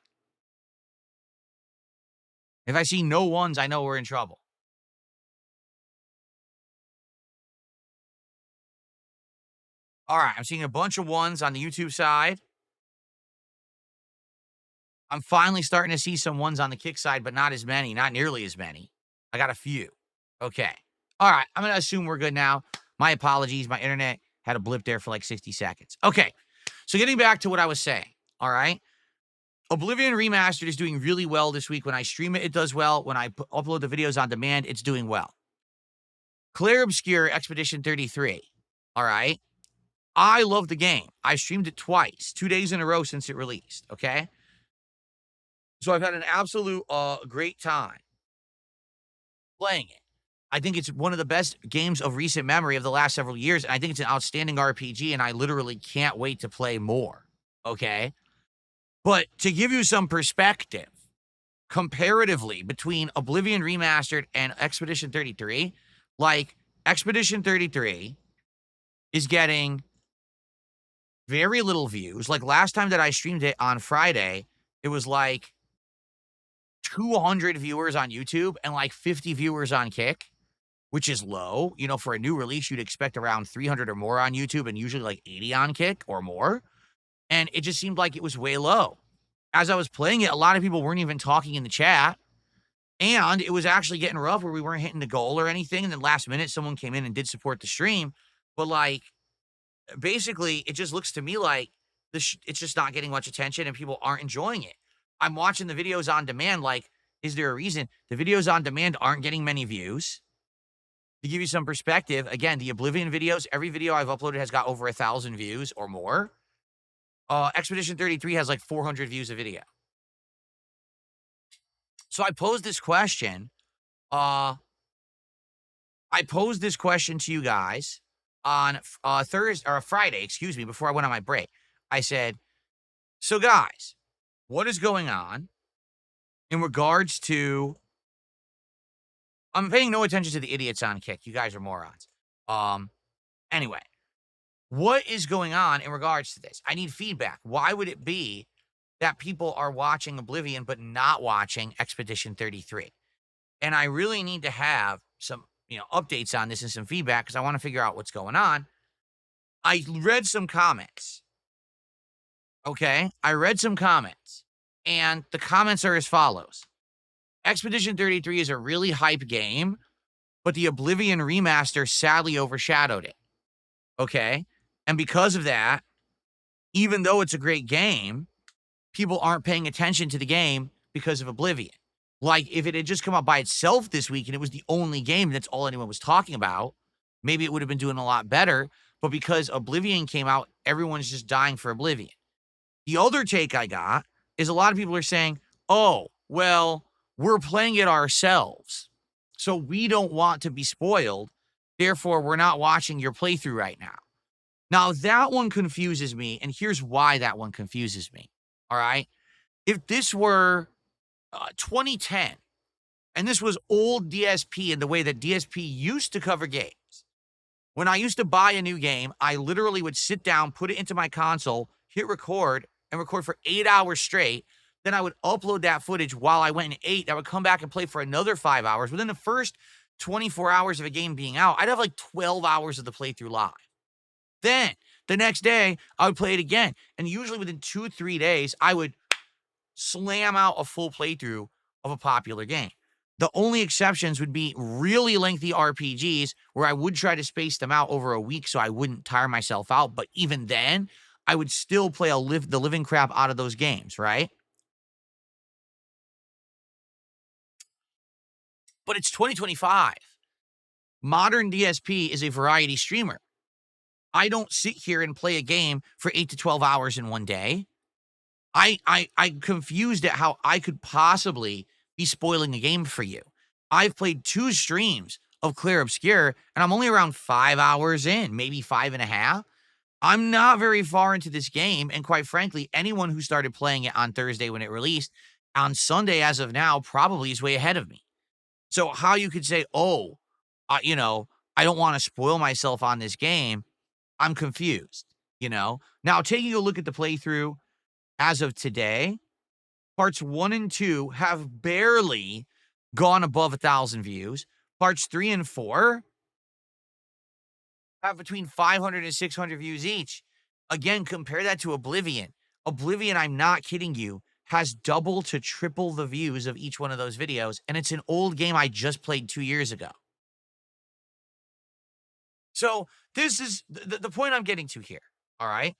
If I see no ones, I know we're in trouble. All right, I'm seeing a bunch of ones on the YouTube side. I'm finally starting to see some ones on the Kick side, but not as many, not nearly as many. I got a few. Okay. All right, I'm going to assume we're good now. My apologies. My internet had a blip there for like 60 seconds. Okay, so getting back to what I was saying, all right? Oblivion Remastered is doing really well this week. When I stream it, it does well. When I upload the videos on demand, it's doing well. Claire Obscure Expedition 33, all right? I love the game. I streamed it twice, 2 days in a row since it released, okay? So I've had an absolute great time playing it. I think it's one of the best games of recent memory of the last several years, and I think it's an outstanding RPG, and I literally can't wait to play more, okay? But to give you some perspective, comparatively, between Oblivion Remastered and Expedition 33, like, Expedition 33 is getting very little views. Like, last time that I streamed it on Friday, it was like 200 viewers on YouTube and like 50 viewers on Kick, which is low. You know, for a new release, you'd expect around 300 or more on YouTube and usually like 80 on Kick or more. And it just seemed like it was way low. As I was playing it, a lot of people weren't even talking in the chat. And it was actually getting rough where we weren't hitting the goal or anything. And then last minute, someone came in and did support the stream. But like, basically, it just looks to me like it's just not getting much attention and people aren't enjoying it. I'm watching the videos on demand. Like, is there a reason the videos on demand aren't getting many views? To give you some perspective, again, the Oblivion videos, every video I've uploaded has got over 1,000 views or more. Expedition 33 has like 400 views a video. So I posed this question. I posed this question to you guys on Thursday or Friday, excuse me, before I went on my break. I said, so guys, what is going on in regards to I'm paying no attention to the idiots on Kick. You guys are morons. Anyway, what is going on in regards to this? I need feedback. Why would it be that people are watching Oblivion but not watching Expedition 33? And I really need to have some, updates on this and some feedback because I want to figure out what's going on. I read some comments. Okay? I read some comments. And the comments are as follows. Expedition 33 is a really hype game, but the Oblivion remaster sadly overshadowed it. Okay? And because of that, even though it's a great game, people aren't paying attention to the game because of Oblivion. Like, if it had just come out by itself this week and it was the only game, that's all anyone was talking about, maybe it would have been doing a lot better. But because Oblivion came out, everyone's just dying for Oblivion. The other take I got is a lot of people are saying, oh, well, we're playing it ourselves, so we don't want to be spoiled. Therefore, we're not watching your playthrough right now. Now, that one confuses me, and here's why that one confuses me. All right? If this were 2010, and this was old DSP in the way that DSP used to cover games, when I used to buy a new game, I literally would sit down, put it into my console, hit record, and record for 8 hours straight. Then I would upload that footage while I went and ate. I would come back and play for another 5 hours. Within the first 24 hours of a game being out, I'd have like 12 hours of the playthrough live. Then the next day, I would play it again. And usually within 2-3 days, I would slam out a full playthrough of a popular game. The only exceptions would be really lengthy RPGs where I would try to space them out over a week so I wouldn't tire myself out. But even then, I would still play the living crap out of those games, right? But it's 2025. Modern DSP is a variety streamer. I don't sit here and play a game for 8 to 12 hours in one day. I'm confused at how I could possibly be spoiling a game for you. I've played 2 streams of Clear Obscure, and I'm only around 5 hours in, maybe 5.5. I'm not very far into this game, and quite frankly, anyone who started playing it on Thursday when it released, on Sunday as of now, probably is way ahead of me. So how you could say, oh, I don't want to spoil myself on this game, I'm confused, Now, taking a look at the playthrough as of today, parts 1 and 2 have barely gone above 1,000 views. Parts 3 and 4 have between 500 and 600 views each. Again, compare that to Oblivion. Oblivion, I'm not kidding you, has double to triple the views of each one of those videos, and it's an old game I just played 2 years ago. So this is the point I'm getting to here, all right?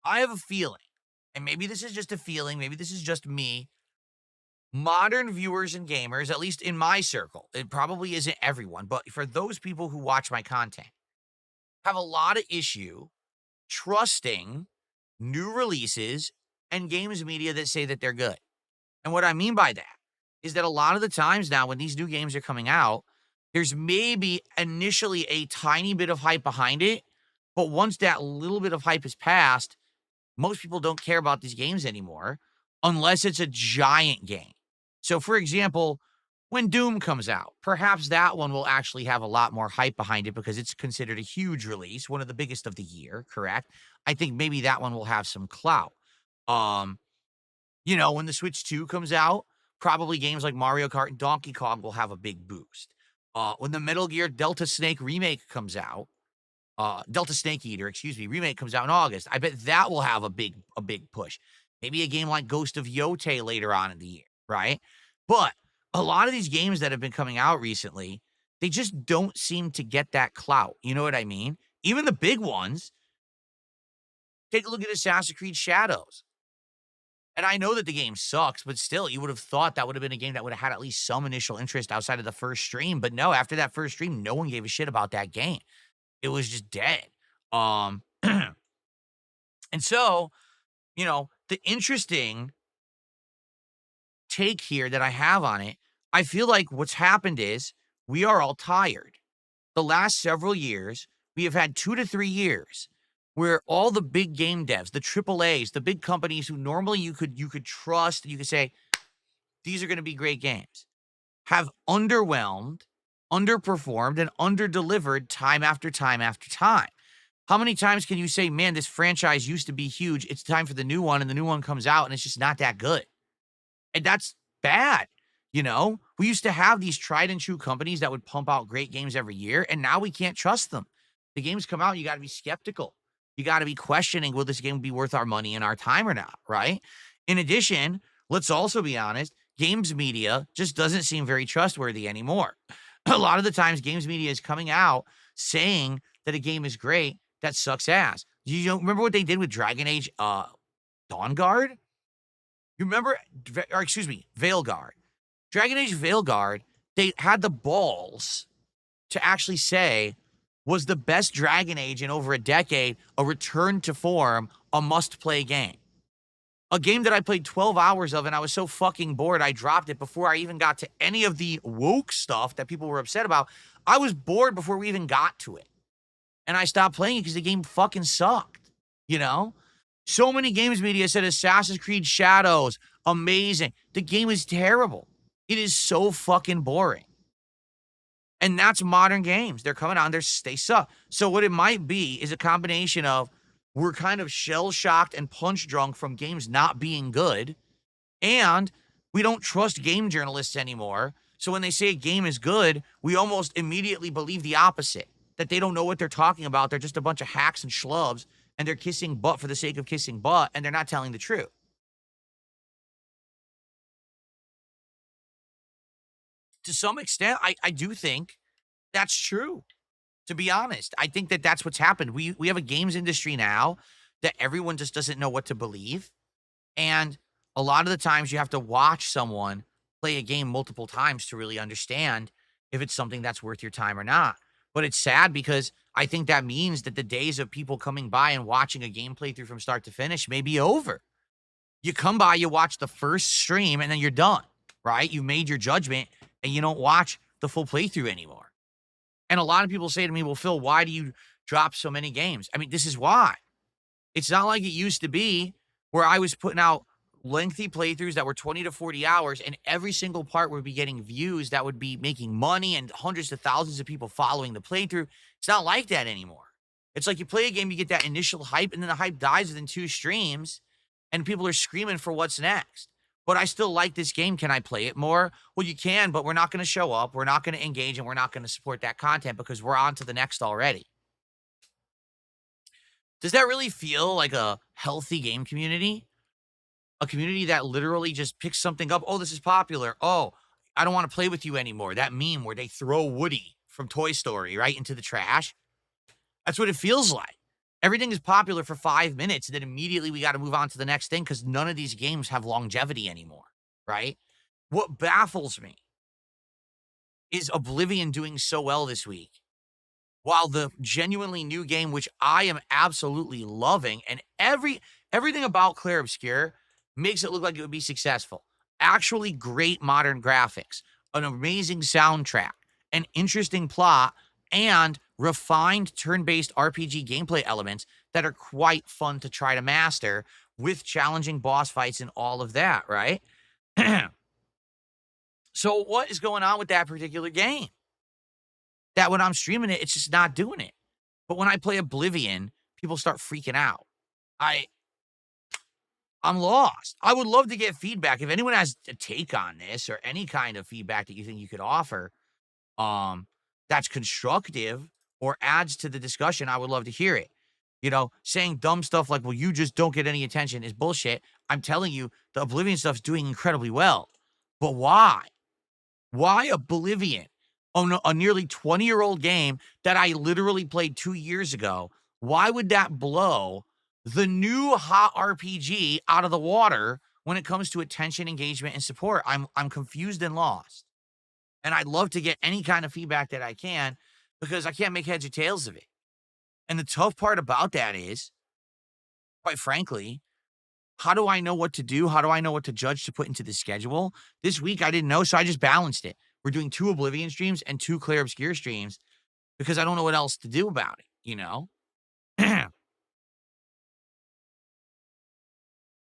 I have a feeling, and maybe this is just a feeling, maybe this is just me, modern viewers and gamers, at least in my circle, it probably isn't everyone, but for those people who watch my content, have a lot of issue trusting new releases and games media that say that they're good. And what I mean by that is that a lot of the times now when these new games are coming out, there's maybe initially a tiny bit of hype behind it, but once that little bit of hype is passed, most people don't care about these games anymore unless it's a giant game. So, for example, when Doom comes out, perhaps that one will actually have a lot more hype behind it because it's considered a huge release, one of the biggest of the year, correct? I think maybe that one will have some clout. When the Switch 2 comes out, probably games like Mario Kart and Donkey Kong will have a big boost. When the Metal Gear Delta Snake remake comes out, Delta Snake Eater, remake comes out in August, I bet that will have a big push. Maybe a game like Ghost of Yotei later on in the year, right? But a lot of these games that have been coming out recently, they just don't seem to get that clout. You know what I mean? Even the big ones. Take a look at Assassin's Creed Shadows. And I know that the game sucks, but still, you would have thought that would have been a game that would have had at least some initial interest outside of the first stream. But no, after that first stream, no one gave a shit about that game. It was just dead. And so, the interesting take here that I have on it, I feel like what's happened is we are all tired. The last several years, we have had 2 to 3 years where all the big game devs, the AAAs, the big companies who normally you could trust, you could say, these are going to be great games. have underwhelmed, underperformed, and underdelivered time after time after time. How many times can you say, man, this franchise used to be huge. It's time for the new one, and the new one comes out and it's just not that good. And that's bad. We used to have these tried and true companies that would pump out great games every year, and now we can't trust them. The games come out, you got to be skeptical. You got to be questioning, will this game be worth our money and our time or not, right? In addition, let's also be honest, games media just doesn't seem very trustworthy anymore. A lot of the times, games media is coming out saying that a game is great that sucks ass. You don't remember what they did with Dragon Age Dawn Guard? You remember, or excuse me, Veilguard. Dragon Age Veilguard, they had the balls to actually say was the best Dragon Age in over a decade, a return to form, a must-play game. A game that I played 12 hours of, and I was so fucking bored, I dropped it before I even got to any of the woke stuff that people were upset about. I was bored before we even got to it. And I stopped playing it because the game fucking sucked, So many games media said Assassin's Creed Shadows, amazing. The game is terrible. It is so fucking boring. And that's modern games. They're coming out, they suck. So what it might be is a combination of we're kind of shell-shocked and punch-drunk from games not being good, and we don't trust game journalists anymore. So when they say a game is good, we almost immediately believe the opposite, that they don't know what they're talking about. They're just a bunch of hacks and schlubs, and they're kissing butt for the sake of kissing butt, and they're not telling the truth. To some extent, I do think that's true, to be honest. I think that that's what's happened. We have a games industry now that everyone just doesn't know what to believe. And a lot of the times you have to watch someone play a game multiple times to really understand if it's something that's worth your time or not. But it's sad because I think that means that the days of people coming by and watching a game playthrough from start to finish may be over. You come by, you watch the first stream, and then you're done, right? You made your judgment, and you don't watch the full playthrough anymore. And a lot of people say to me, well, Phil, why do you drop so many games? I mean, this is why. It's not like it used to be where I was putting out lengthy playthroughs that were 20 to 40 hours, and every single part would be getting views that would be making money and hundreds of thousands of people following the playthrough. It's not like that anymore. It's like you play a game, you get that initial hype, and then the hype dies within 2 streams, and people are screaming for what's next. But I still like this game. Can I play it more? Well, you can, but we're not going to show up. We're not going to engage, and we're not going to support that content because we're on to the next already. Does that really feel like a healthy game community? A community that literally just picks something up. Oh, this is popular. Oh, I don't want to play with you anymore. That meme where they throw Woody from Toy Story right into the trash. That's what it feels like. Everything is popular for 5 minutes, and then immediately we got to move on to the next thing because none of these games have longevity anymore, right? What baffles me is Oblivion doing so well this week, while the genuinely new game, which I am absolutely loving, and everything about Clair Obscur makes it look like it would be successful. Actually great modern graphics, an amazing soundtrack, an interesting plot, and refined turn-based RPG gameplay elements that are quite fun to try to master with challenging boss fights and all of that, right? So what is going on with that particular game? That when I'm streaming it, it's just not doing it. But when I play Oblivion, people start freaking out. I'm lost. I would love to get feedback. If anyone has a take on this or any kind of feedback that you think you could offer, that's constructive or adds to the discussion, I would love to hear it. Saying dumb stuff like, well, you just don't get any attention is bullshit. I'm telling you, the Oblivion stuff's doing incredibly well. But why? Why Oblivion? A nearly 20-year-old game that I literally played 2 years ago. Why would that blow the new hot RPG out of the water when it comes to attention, engagement, and support? I'm confused and lost. And I'd love to get any kind of feedback that I can because I can't make heads or tails of it. And the tough part about that is, quite frankly, how do I know what to do? How do I know what to judge to put into the schedule? This week, I didn't know, so I just balanced it. We're doing 2 Oblivion streams and 2 Clair Obscur streams because I don't know what else to do about it,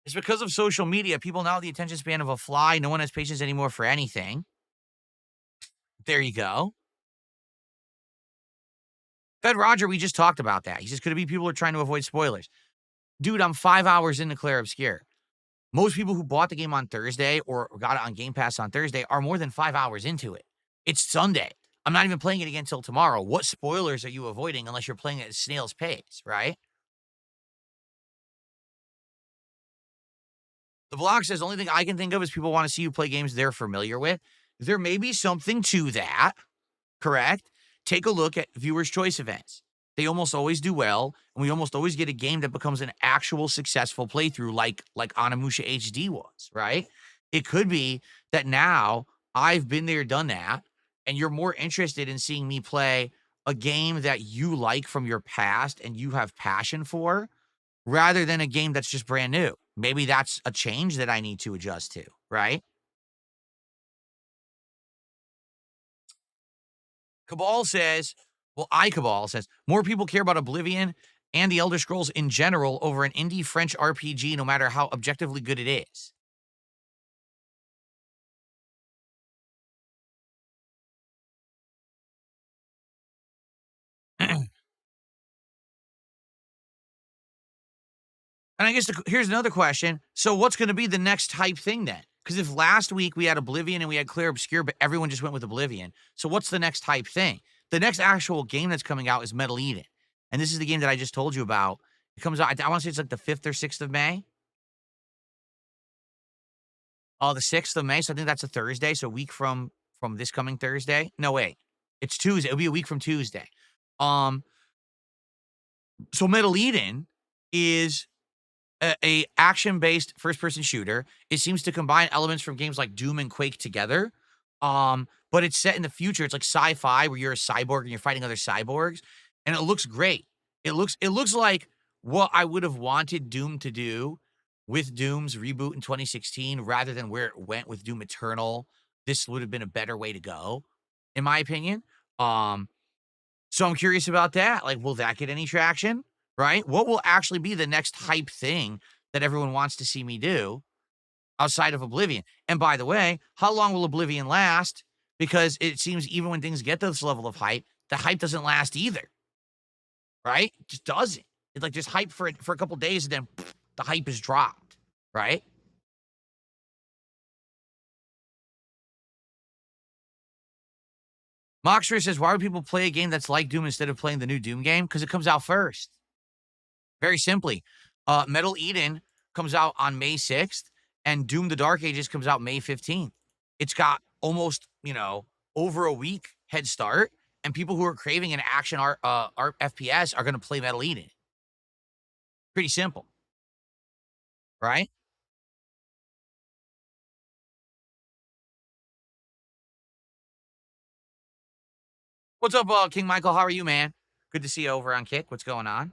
It's because of social media. People now have the attention span of a fly. No one has patience anymore for anything. There you go. Fed Roger, we just talked about that. He says, could it be people are trying to avoid spoilers? Dude, I'm 5 hours into Clair Obscur. Most people who bought the game on Thursday or got it on Game Pass on Thursday are more than 5 hours into it. It's Sunday. I'm not even playing it again until tomorrow. What spoilers are you avoiding unless you're playing it at snail's pace, right? The blog says the only thing I can think of is people want to see you play games they're familiar with. There may be something to that, correct? Take a look at viewers' choice events. They almost always do well, and we almost always get a game that becomes an actual successful playthrough, like Onimusha HD was, right? It could be that now I've been there, done that, and you're more interested in seeing me play a game that you like from your past and you have passion for, rather than a game that's just brand new. Maybe that's a change that I need to adjust to, right? Cabal says, Cabal says, more people care about Oblivion and the Elder Scrolls in general over an indie French RPG, no matter how objectively good it is. And I guess here's another question. So what's going to be the next hype thing then? Because if last week we had Oblivion and we had Clair Obscur, but everyone just went with Oblivion. So what's the next hype thing? The next actual game that's coming out is Metal Eden. And this is the game that I just told you about. It comes out, I want to say it's like the 5th or 6th of May. Oh, the 6th of May. So I think that's a Thursday. So a week from this coming Thursday. No, wait. It's Tuesday. It'll be a week from Tuesday. So Metal Eden is a action-based first-person shooter. It seems to combine elements from games like Doom and Quake together. But it's set in the future. It's like sci-fi where you're a cyborg and you're fighting other cyborgs, and it looks great. It looks like what I would have wanted Doom to do with Doom's reboot in 2016, rather than where it went with Doom Eternal. This would have been a better way to go, in my opinion. So I'm curious about that. Like, will that get any traction? Right? What will actually be the next hype thing that everyone wants to see me do outside of Oblivion? And by the way, how long will Oblivion last? Because it seems even when things get to this level of hype, the hype doesn't last either. Right? It just doesn't. It's like just hype for a couple days and then the hype is dropped. Right? Moxer says, why would people play a game that's like Doom instead of playing the new Doom game? Because it comes out first. Very simply. Metal Eden comes out on May 6th, and Doom the Dark Ages comes out May 15th. It's got almost, over a week head start, and people who are craving an action art FPS are going to play Metal Eden. Pretty simple. Right? What's up, King Michael? How are you, man? Good to see you over on Kick. What's going on?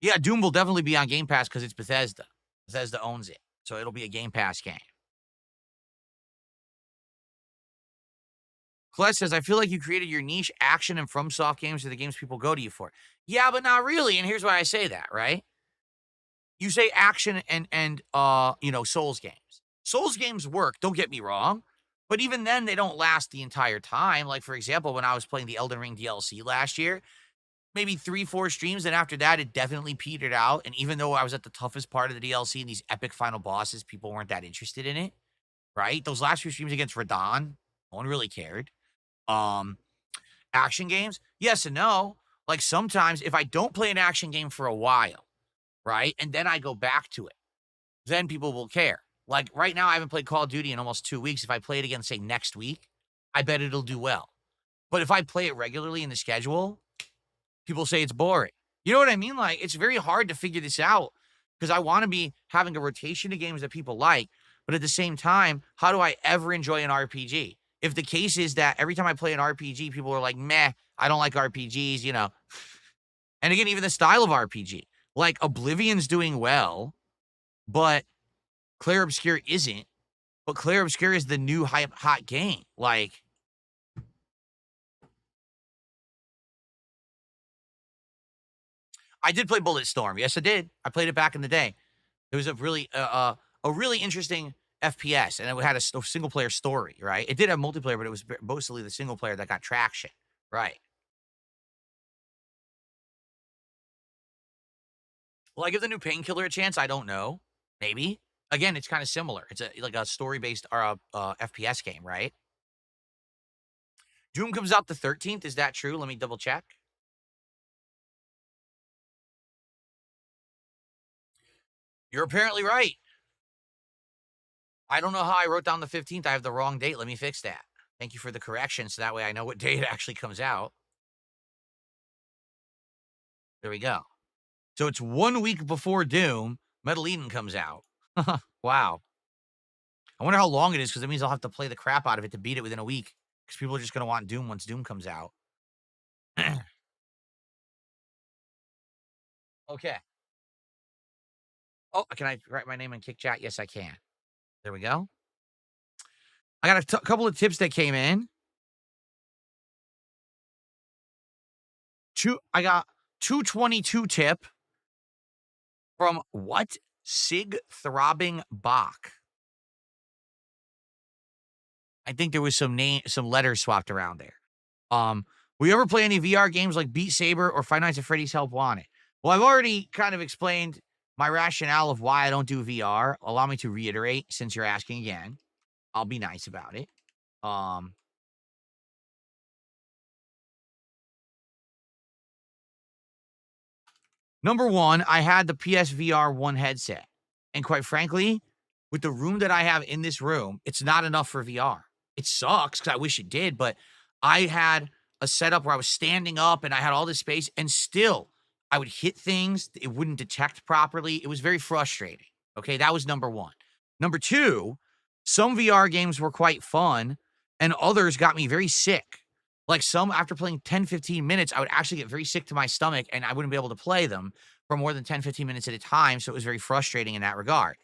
Yeah, Doom will definitely be on Game Pass because it's Bethesda. Bethesda owns it. So it'll be a Game Pass game. Colette says, I feel like you created your niche. Action and FromSoft games are the games people go to you for. Yeah, but not really. And here's why I say that, right? You say action and Souls games. Souls games work, don't get me wrong. But even then, they don't last the entire time. Like, for example, when I was playing the Elden Ring DLC last year, maybe 3-4 streams, and after that, it definitely petered out. And even though I was at the toughest part of the DLC and these epic final bosses, people weren't that interested in it, right? Those last few streams against Radon, no one really cared. Action games, yes and no. Like, sometimes if I don't play an action game for a while, right, and then I go back to it, then people will care. Like, right now, I haven't played Call of Duty in almost 2 weeks. If I play it again, say, next week, I bet it'll do well. But if I play it regularly in the schedule, people say it's boring. You know what I mean? Like, it's very hard to figure this out because I want to be having a rotation of games that people like. But at the same time, how do I ever enjoy an RPG? If the case is that every time I play an RPG, people are like, meh, I don't like RPGs, And again, even the style of RPG. Like, Oblivion's doing well, but Clair Obscur isn't. But Clair Obscur is the new hot game. Like, I did play Bulletstorm. Yes, I did. I played it back in the day. It was a really interesting FPS, and it had a single player story, right? It did have multiplayer, but it was mostly the single player that got traction, right? Will I give the new Painkiller a chance? I don't know. Maybe. Again, it's kind of similar. It's like a story-based or a FPS game, right? Doom comes out the 13th. Is that true? Let me double check. You're apparently right. I don't know how I wrote down the 15th. I have the wrong date. Let me fix that. Thank you for the correction, so that way I know what day it actually comes out. There we go. So it's 1 week before Doom, Metal Eden comes out. Wow. I wonder how long it is, because that means I'll have to play the crap out of it to beat it within a week, because people are just going to want Doom once Doom comes out. Okay. Oh, can I write my name in Kick Chat? Yes, I can. There we go. I got a couple of tips that came in. I got 222 tip from what? Sig Throbbing Bach. I think there was some letters swapped around there. Will you ever play any VR games like Beat Saber or Five Nights at Freddy's Help Wanted? Well, I've already kind of explained my rationale of why I don't do VR. Allow me to reiterate, since you're asking again. I'll be nice about it. Number one, I had the PSVR 1 headset. And quite frankly, with the room that I have in this room, it's not enough for VR. It sucks because I wish it did, but I had a setup where I was standing up and I had all this space, and still I would hit things. It wouldn't detect properly. It was very frustrating. Okay, that was number one. Number two, some VR games were quite fun and others got me very sick. Like some, after playing 10, 15 minutes, I would actually get very sick to my stomach and I wouldn't be able to play them for more than 10, 15 minutes at a time. So it was very frustrating in that regard.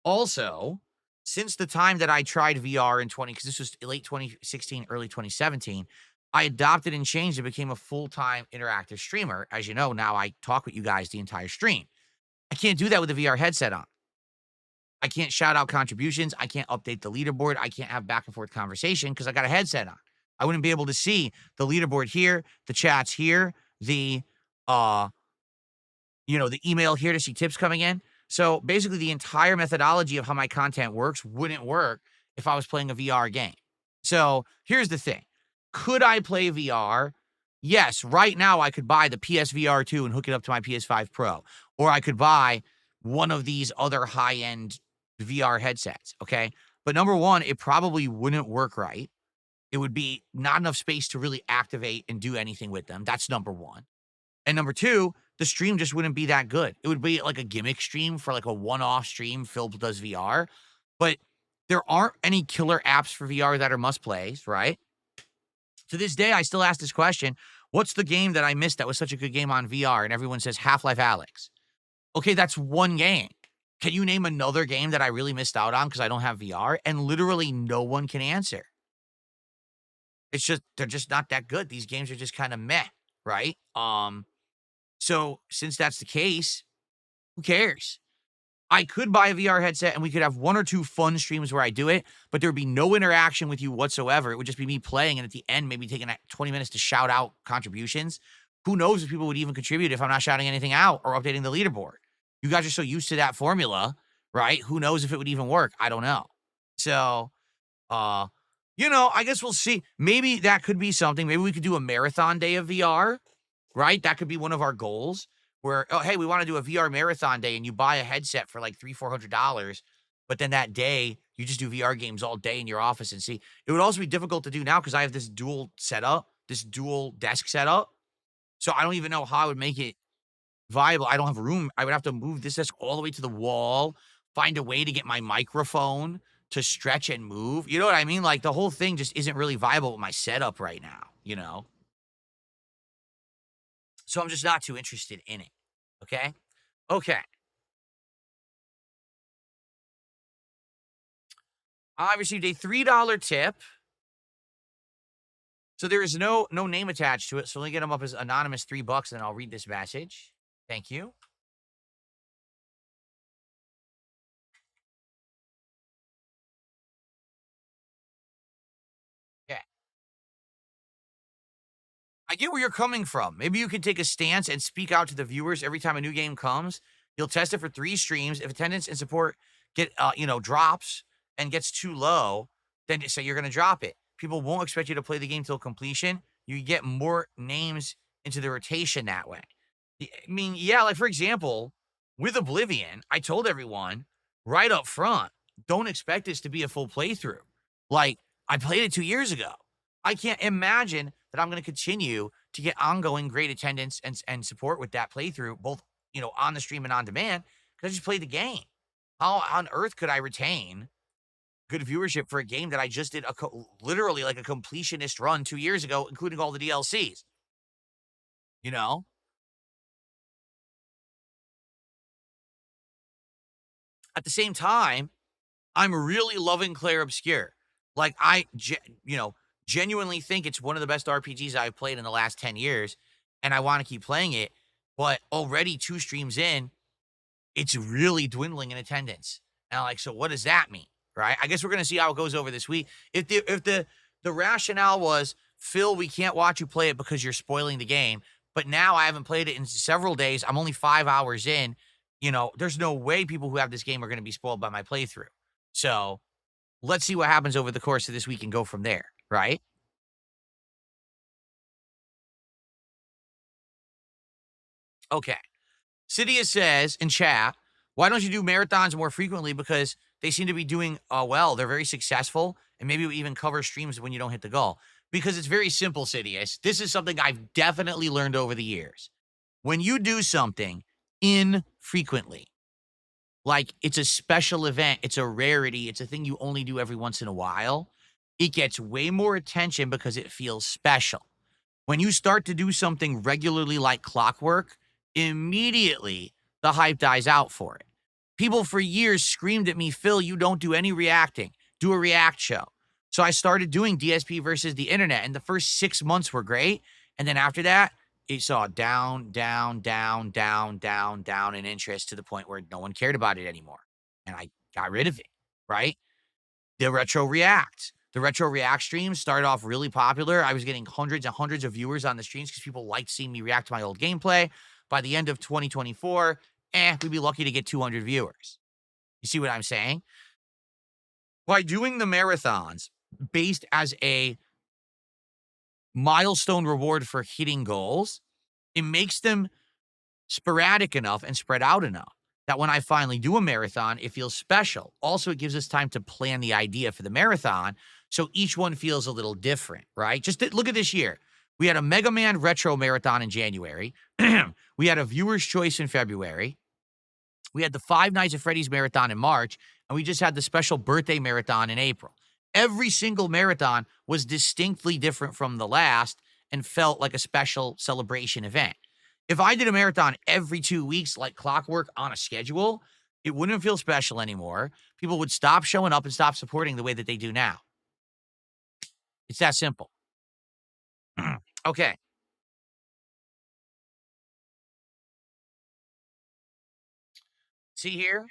Also, since the time that I tried VR in because this was late 2016, early 2017, I adopted and changed and became a full-time interactive streamer. As you know, now I talk with you guys the entire stream. I can't do that with a VR headset on. I can't shout out contributions. I can't update the leaderboard. I can't have back and forth conversation because I got a headset on. I wouldn't be able to see the leaderboard here, the chats here, the email here to see tips coming in. So basically the entire methodology of how my content works wouldn't work if I was playing a VR game. So here's the thing. Could I play VR? Yes, right now I could buy the PSVR 2 and hook it up to my PS5 Pro. Or I could buy one of these other high-end VR headsets, okay? But number one, it probably wouldn't work right. It would be not enough space to really activate and do anything with them. That's number one. And number two, the stream just wouldn't be that good. It would be like a gimmick stream for like a one-off stream. Phil does VR. But there aren't any killer apps for VR that are must-plays, right? To this day, I still ask this question. What's the game that I missed that was such a good game on VR? And everyone says Half-Life Alyx. Okay, that's one game. Can you name another game that I really missed out on because I don't have VR? And literally no one can answer. It's just, they're just not that good. These games are just kind of meh, right? So since that's the case, who cares? I could buy a VR headset and we could have one or two fun streams where I do it, but there would be no interaction with you whatsoever. It would just be me playing, and at the end, maybe taking 20 minutes to shout out contributions. Who knows if people would even contribute if I'm not shouting anything out or updating the leaderboard? You guys are so used to that formula, right? Who knows if it would even work? I don't know. So, I guess we'll see. Maybe that could be something. Maybe we could do a marathon day of VR, right? That could be one of our goals where, oh, hey, we want to do a VR marathon day, and you buy a headset for like $300-400, but then that day you just do VR games all day in your office and see. It would also be difficult to do now because I have this dual desk setup. So I don't even know how I would make it viable. I don't have room. I would have to move this desk all the way to the wall, find a way to get my microphone to stretch and move. You know what I mean? Like the whole thing just isn't really viable with my setup right now, So I'm just not too interested in it. Okay? Okay. I received a $3 tip. So there is no name attached to it. So let me get them up as anonymous $3, and I'll read this message. Thank you. I get where you're coming from. Maybe you can take a stance and speak out to the viewers every time a new game comes. You'll test it for 3 streams. If attendance and support get drops and gets too low, then say you're going to drop it. People won't expect you to play the game till completion. You get more names into the rotation that way. I mean, yeah, like for example, with Oblivion, I told everyone right up front, don't expect this to be a full playthrough. Like, I played it 2 years ago. I can't imagine that I'm going to continue to get ongoing great attendance and support with that playthrough, both, on the stream and on demand, because I just played the game. How on earth could I retain good viewership for a game that I just did literally like a completionist run 2 years ago, including all the DLCs? You know? At the same time, I'm really loving Claire Obscure. Like, genuinely think it's one of the best RPGs I've played in the last 10 years, and I want to keep playing it. But already 2 streams in, it's really dwindling in attendance. And I'm like, so what does that mean? Right? I guess we're gonna see how it goes over this week. If the rationale was, Phil, we can't watch you play it because you're spoiling the game, but now I haven't played it in several days. I'm only 5 hours in. There's no way people who have this game are going to be spoiled by my playthrough. So let's see what happens over the course of this week and go from there, right? Okay. Cydia says in chat, why don't you do marathons more frequently? Because they seem to be doing well. They're very successful, and maybe we even cover streams when you don't hit the goal. Because it's very simple, Cydia. This is something I've definitely learned over the years. When you do something infrequently, like it's a special event, it's a rarity, it's a thing you only do every once in a while, it gets way more attention because it feels special. When you start to do something regularly like clockwork, immediately the hype dies out for it. People for years screamed at me, Phil, you don't do any reacting. Do a react show. So I started doing DSP versus the internet, and the first 6 months were great. And then after that, it saw down in interest to the point where no one cared about it anymore. And I got rid of it, right? The retro react streams started off really popular. I was getting hundreds and hundreds of viewers on the streams because people liked seeing me react to my old gameplay. By the end of 2024, we'd be lucky to get 200 viewers. You see what I'm saying? By doing the marathons based as a milestone reward for hitting goals, it makes them sporadic enough and spread out enough that when I finally do a marathon, it feels special. Also, it gives us time to plan the idea for the marathon, so each one feels a little different, right? Just look at this year. We had a Mega Man Retro Marathon in January. We had a Viewer's Choice in February. We had the Five Nights at Freddy's Marathon in March, and we just had the special birthday marathon in April. Every single marathon was distinctly different from the last and felt like a special celebration event. If I did a marathon every 2 weeks like clockwork on a schedule, it wouldn't feel special anymore. People would stop showing up and stop supporting the way that they do now. It's that simple. Okay. See here?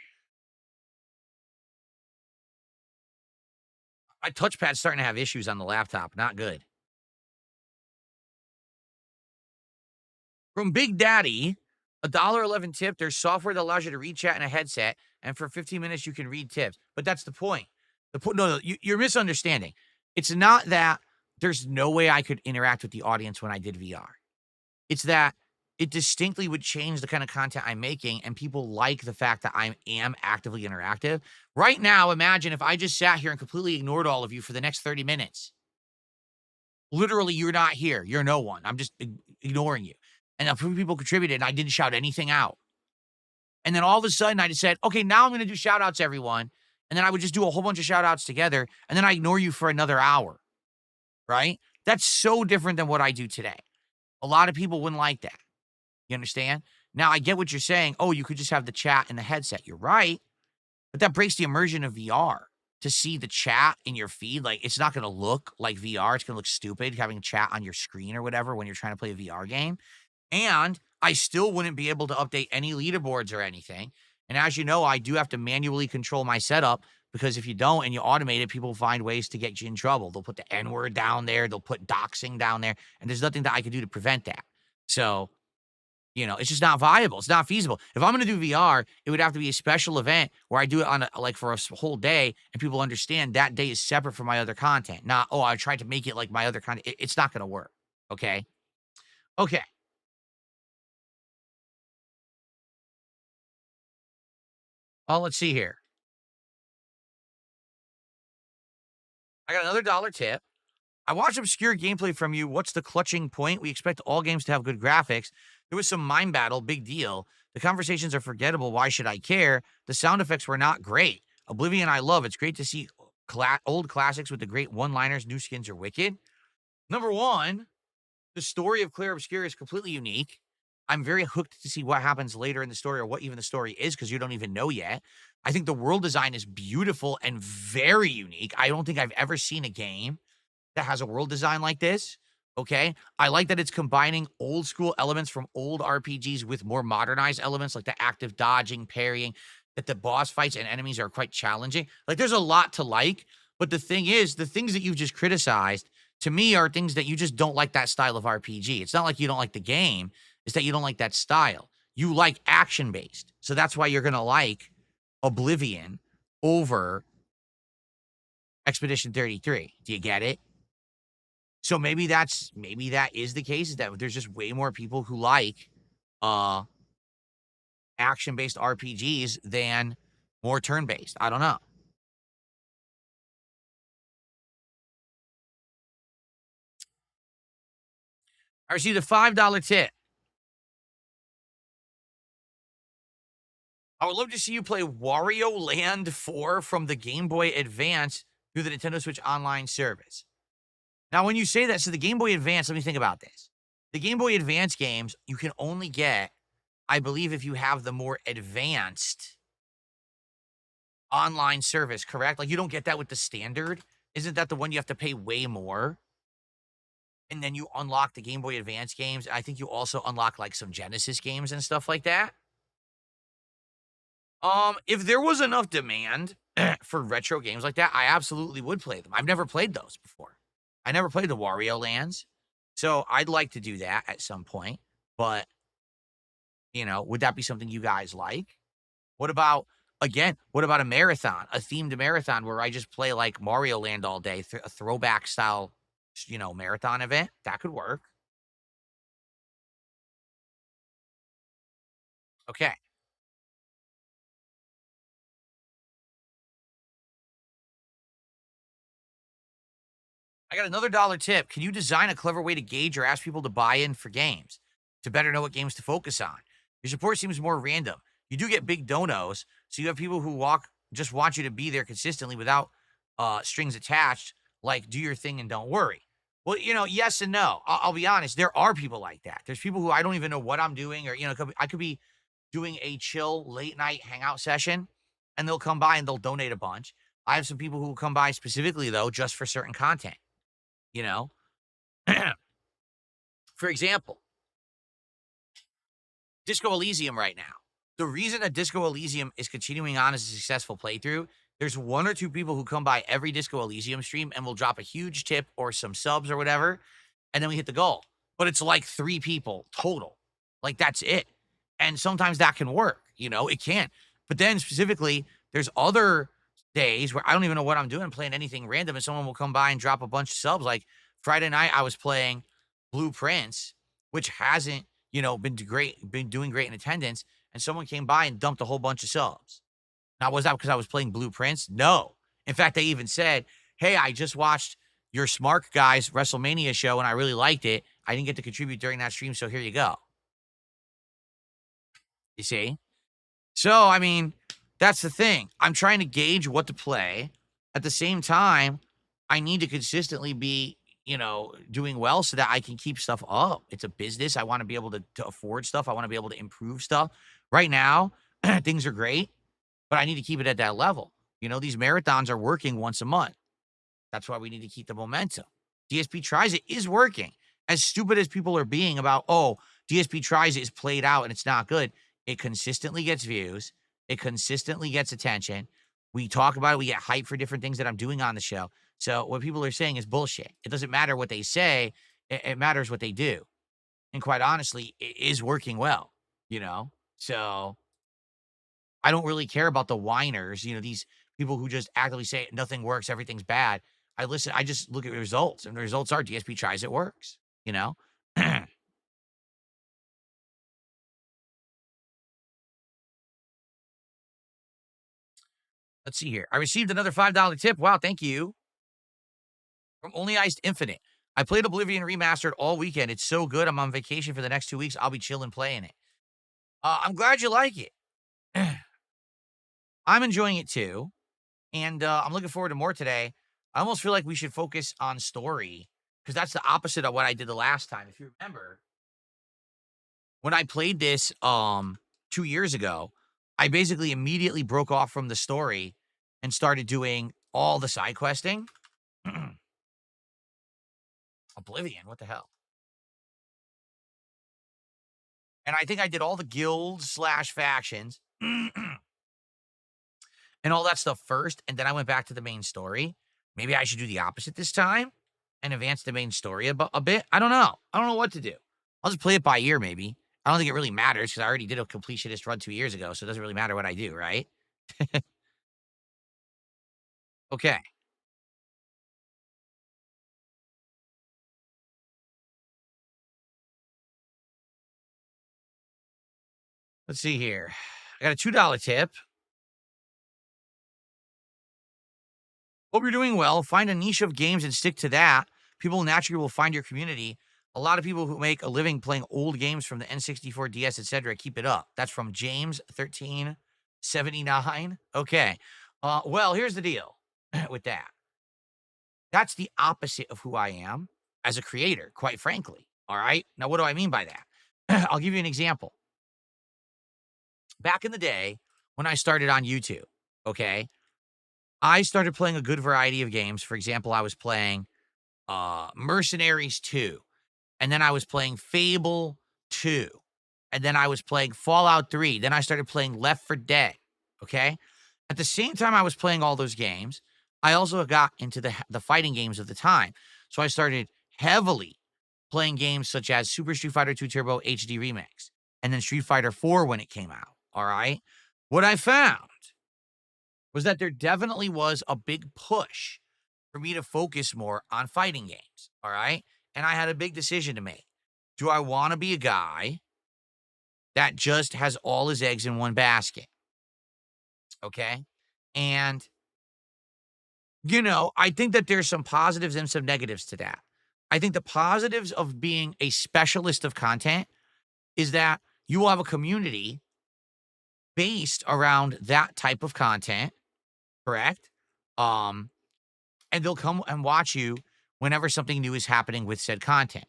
My touchpad's starting to have issues on the laptop. Not good. From Big Daddy, $1.11 tip. There's software that allows you to read chat in a headset, and for 15 minutes you can read tips. But that's the point. No, you're misunderstanding. It's not that there's no way I could interact with the audience when I did VR. It's that it distinctly would change the kind of content I'm making, and people like the fact that I am actively interactive. Right now, imagine if I just sat here and completely ignored all of you for the next 30 minutes. Literally, you're not here. You're no one. I'm just ignoring you. And a few people contributed, and I didn't shout anything out. And then all of a sudden, I just said, okay, now I'm going to do shout-outs, everyone. And then I would just do a whole bunch of shout-outs together, and then I ignore you for another hour, right? That's so different than what I do today. A lot of people wouldn't like that. You understand? Now, I get what you're saying. Oh, you could just have the chat in the headset. You're right. But that breaks the immersion of VR. To see the chat in your feed, like, it's not going to look like VR. It's going to look stupid having chat on your screen or whatever when you're trying to play a VR game. And I still wouldn't be able to update any leaderboards or anything. And as you know, I do have to manually control my setup because if you don't and you automate it, people find ways to get you in trouble. They'll put the N-word down there. They'll put doxing down there. And there's nothing that I can do to prevent that. So, it's just not viable. It's not feasible. If I'm going to do VR, it would have to be a special event where I do it on for a whole day and people understand that day is separate from my other content. Not, I tried to make it like my other content. It's not going to work. Okay. Okay. Oh, let's see here. I got another dollar tip. I watched obscure gameplay from you. What's the clutching point? We expect all games to have good graphics. There was some mind battle, big deal. The conversations are forgettable. Why should I care? The sound effects were not great. Oblivion, I love. It's great to see old classics with the great one-liners. New skins are wicked. Number one, the story of Clair Obscura is completely unique. I'm very hooked to see what happens later in the story or what even the story is because you don't even know yet. I think the world design is beautiful and very unique. I don't think I've ever seen a game that has a world design like this. Okay. I like that it's combining old school elements from old RPGs with more modernized elements like the active dodging, parrying, that the boss fights and enemies are quite challenging. Like there's a lot to like, but the thing is, the things that you've just criticized to me are things that you just don't like that style of RPG. It's not like you don't like the game. It's that you don't like that style. You like action based. So that's why you're going to like Oblivion over Expedition 33. Do you get it? So maybe that is the case, is that there's just way more people who like action-based RPGs than more turn-based. I don't know. I received a $5 tip. I would love to see you play Wario Land 4 from the Game Boy Advance through the Nintendo Switch Online service. Now, when you say that, so the Game Boy Advance, let me think about this. The Game Boy Advance games, you can only get, I believe, if you have the more advanced online service, correct? Like, you don't get that with the standard. Isn't that the one you have to pay way more? And then you unlock the Game Boy Advance games. I think you also unlock, like, some Genesis games and stuff like that. If there was enough demand for retro games like that, I absolutely would play them. I've never played those before. I never played the Wario Lands. So I'd like to do that at some point. But, would that be something you guys like? What about a marathon, a themed marathon where I just play like Mario Land all day, a throwback style, marathon event? That could work. Okay. I got another dollar tip. Can you design a clever way to gauge or ask people to buy in for games to better know what games to focus on? Your support seems more random. You do get big donos, so you have people who just want you to be there consistently without strings attached, like do your thing and don't worry. Well, yes and no. I'll be honest. There are people like that. There's people who I don't even know what I'm doing, or I could be doing a chill late night hangout session, and they'll come by and they'll donate a bunch. I have some people who will come by specifically though, just for certain content. For example, Disco Elysium right now. The reason that Disco Elysium is continuing on as a successful playthrough, there's one or two people who come by every Disco Elysium stream and will drop a huge tip or some subs or whatever, and then we hit the goal. But it's like 3 people total. Like, that's it. And sometimes that can work, it can. But then specifically, there's other days where I don't even know what I'm doing. I'm playing anything random, and someone will come by and drop a bunch of subs. Like Friday night, I was playing Blue Prince, which hasn't, been doing great in attendance, and someone came by and dumped a whole bunch of subs. Now, was that because I was playing Blue Prince? No. In fact, they even said, hey, I just watched your Smart Guys WrestleMania show, and I really liked it. I didn't get to contribute during that stream, so here you go. You see? So, that's the thing. I'm trying to gauge what to play. At the same time, I need to consistently be, doing well so that I can keep stuff up. It's a business. I want to be able to afford stuff. I want to be able to improve stuff. Right now, things are great, but I need to keep it at that level. These marathons are working once a month. That's why we need to keep the momentum. DSP Tries It is working. As stupid as people are being about, DSP Tries It is played out and it's not good, it consistently gets views. It consistently gets attention. We talk about it. We get hyped for different things that I'm doing on the show. So what people are saying is bullshit. It doesn't matter what they say. It matters what they do. And quite honestly, it is working well, you know? So I don't really care about the whiners, these people who just actively say nothing works, everything's bad. I just look at the results, and the results are DSP tries, it works, you know? Let's see here. I received another $5 tip. Wow, thank you. From Only Iced Infinite. I played Oblivion Remastered all weekend. It's so good. I'm on vacation for the next 2 weeks. I'll be chilling playing it. I'm glad you like it. I'm enjoying it too. And I'm looking forward to more today. I almost feel like we should focus on story because that's the opposite of what I did the last time. If you remember, when I played this 2 years ago, I basically immediately broke off from the story and started doing all the side questing. Oblivion, what the hell? And I think I did all the guilds slash factions and all that stuff first, and then I went back to the main story. Maybe I should do the opposite this time and advance the main story a bit. I don't know. I don't know what to do. I'll just play it by ear, maybe. I don't think it really matters because I already did a completionist run 2 years ago, so it doesn't really matter what I do, right? Okay. Let's see here. I got a $2 tip. Hope you're doing well. Find a niche of games and stick to that. People naturally will find your community. A lot of people who make a living playing old games from the N64, DS, etc. Keep it up. That's from James1379. Okay. Well, here's the deal with that. That's the opposite of who I am as a creator, quite frankly. All right. Now, what do I mean by that? I'll give you an example. Back in the day when I started on YouTube, okay, I started playing a good variety of games. For example, I was playing Mercenaries 2, and then I was playing Fable 2, and then I was playing Fallout 3. Then I started playing Left 4 Dead, okay? At the same time I was playing all those games, I also got into the fighting games of the time. So I started heavily playing games such as Super Street Fighter 2 Turbo HD Remix, and then Street Fighter 4 when it came out, all right? What I found was that there definitely was a big push for me to focus more on fighting games, all right? And I had a big decision to make. Do I want to be a guy that just has all his eggs in one basket? Okay? And, I think that there's some positives and some negatives to that. I think the positives of being a specialist of content is that you will have a community based around that type of content, correct? And they'll come and watch you whenever something new is happening with said content.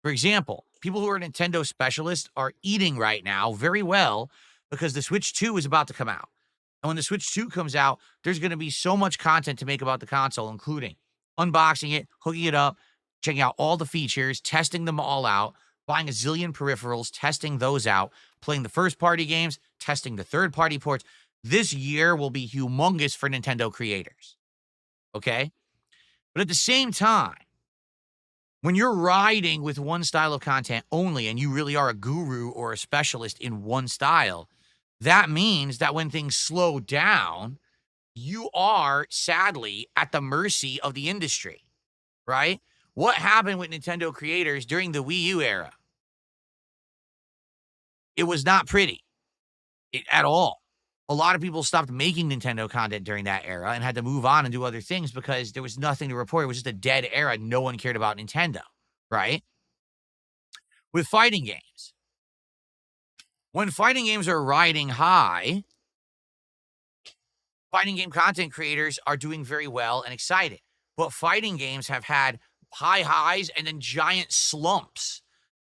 For example, people who are Nintendo specialists are eating right now very well because the Switch 2 is about to come out. And when the Switch 2 comes out, there's going to be so much content to make about the console, including unboxing it, hooking it up, checking out all the features, testing them all out, buying a zillion peripherals, testing those out, playing the first-party games, testing the third-party ports. This year will be humongous for Nintendo creators, okay? But at the same time, when you're riding with one style of content only and you really are a guru or a specialist in one style, that means that when things slow down, you are sadly at the mercy of the industry, right? What happened with Nintendo creators during the Wii U era? It was not pretty at all. A lot of people stopped making Nintendo content during that era and had to move on and do other things because there was nothing to report. It was just a dead era. No one cared about Nintendo, right? With fighting games, when fighting games are riding high, fighting game content creators are doing very well and excited. But fighting games have had high highs and then giant slumps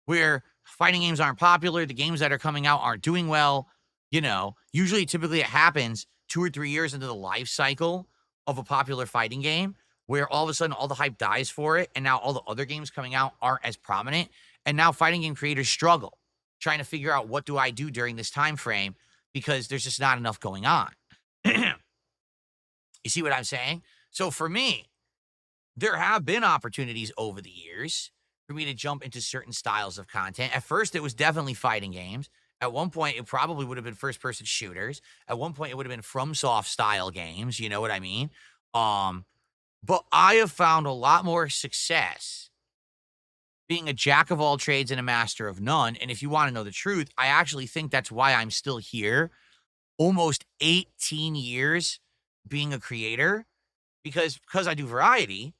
where fighting games aren't popular. The games that are coming out aren't doing well. Typically it happens 2 or 3 years into the life cycle of a popular fighting game where all of a sudden all the hype dies for it. And now all the other games coming out aren't as prominent. And now fighting game creators struggle trying to figure out what do I do during this time frame because there's just not enough going on. You see what I'm saying? So for me, there have been opportunities over the years for me to jump into certain styles of content. At first, it was definitely fighting games. At one point, it probably would have been first-person shooters. At one point, it would have been FromSoft style games. You know what I mean? Um, but I have found a lot more success being a jack of all trades and a master of none. And if you want to know the truth, I actually think that's why I'm still here, almost 18 years being a creator, because I do variety.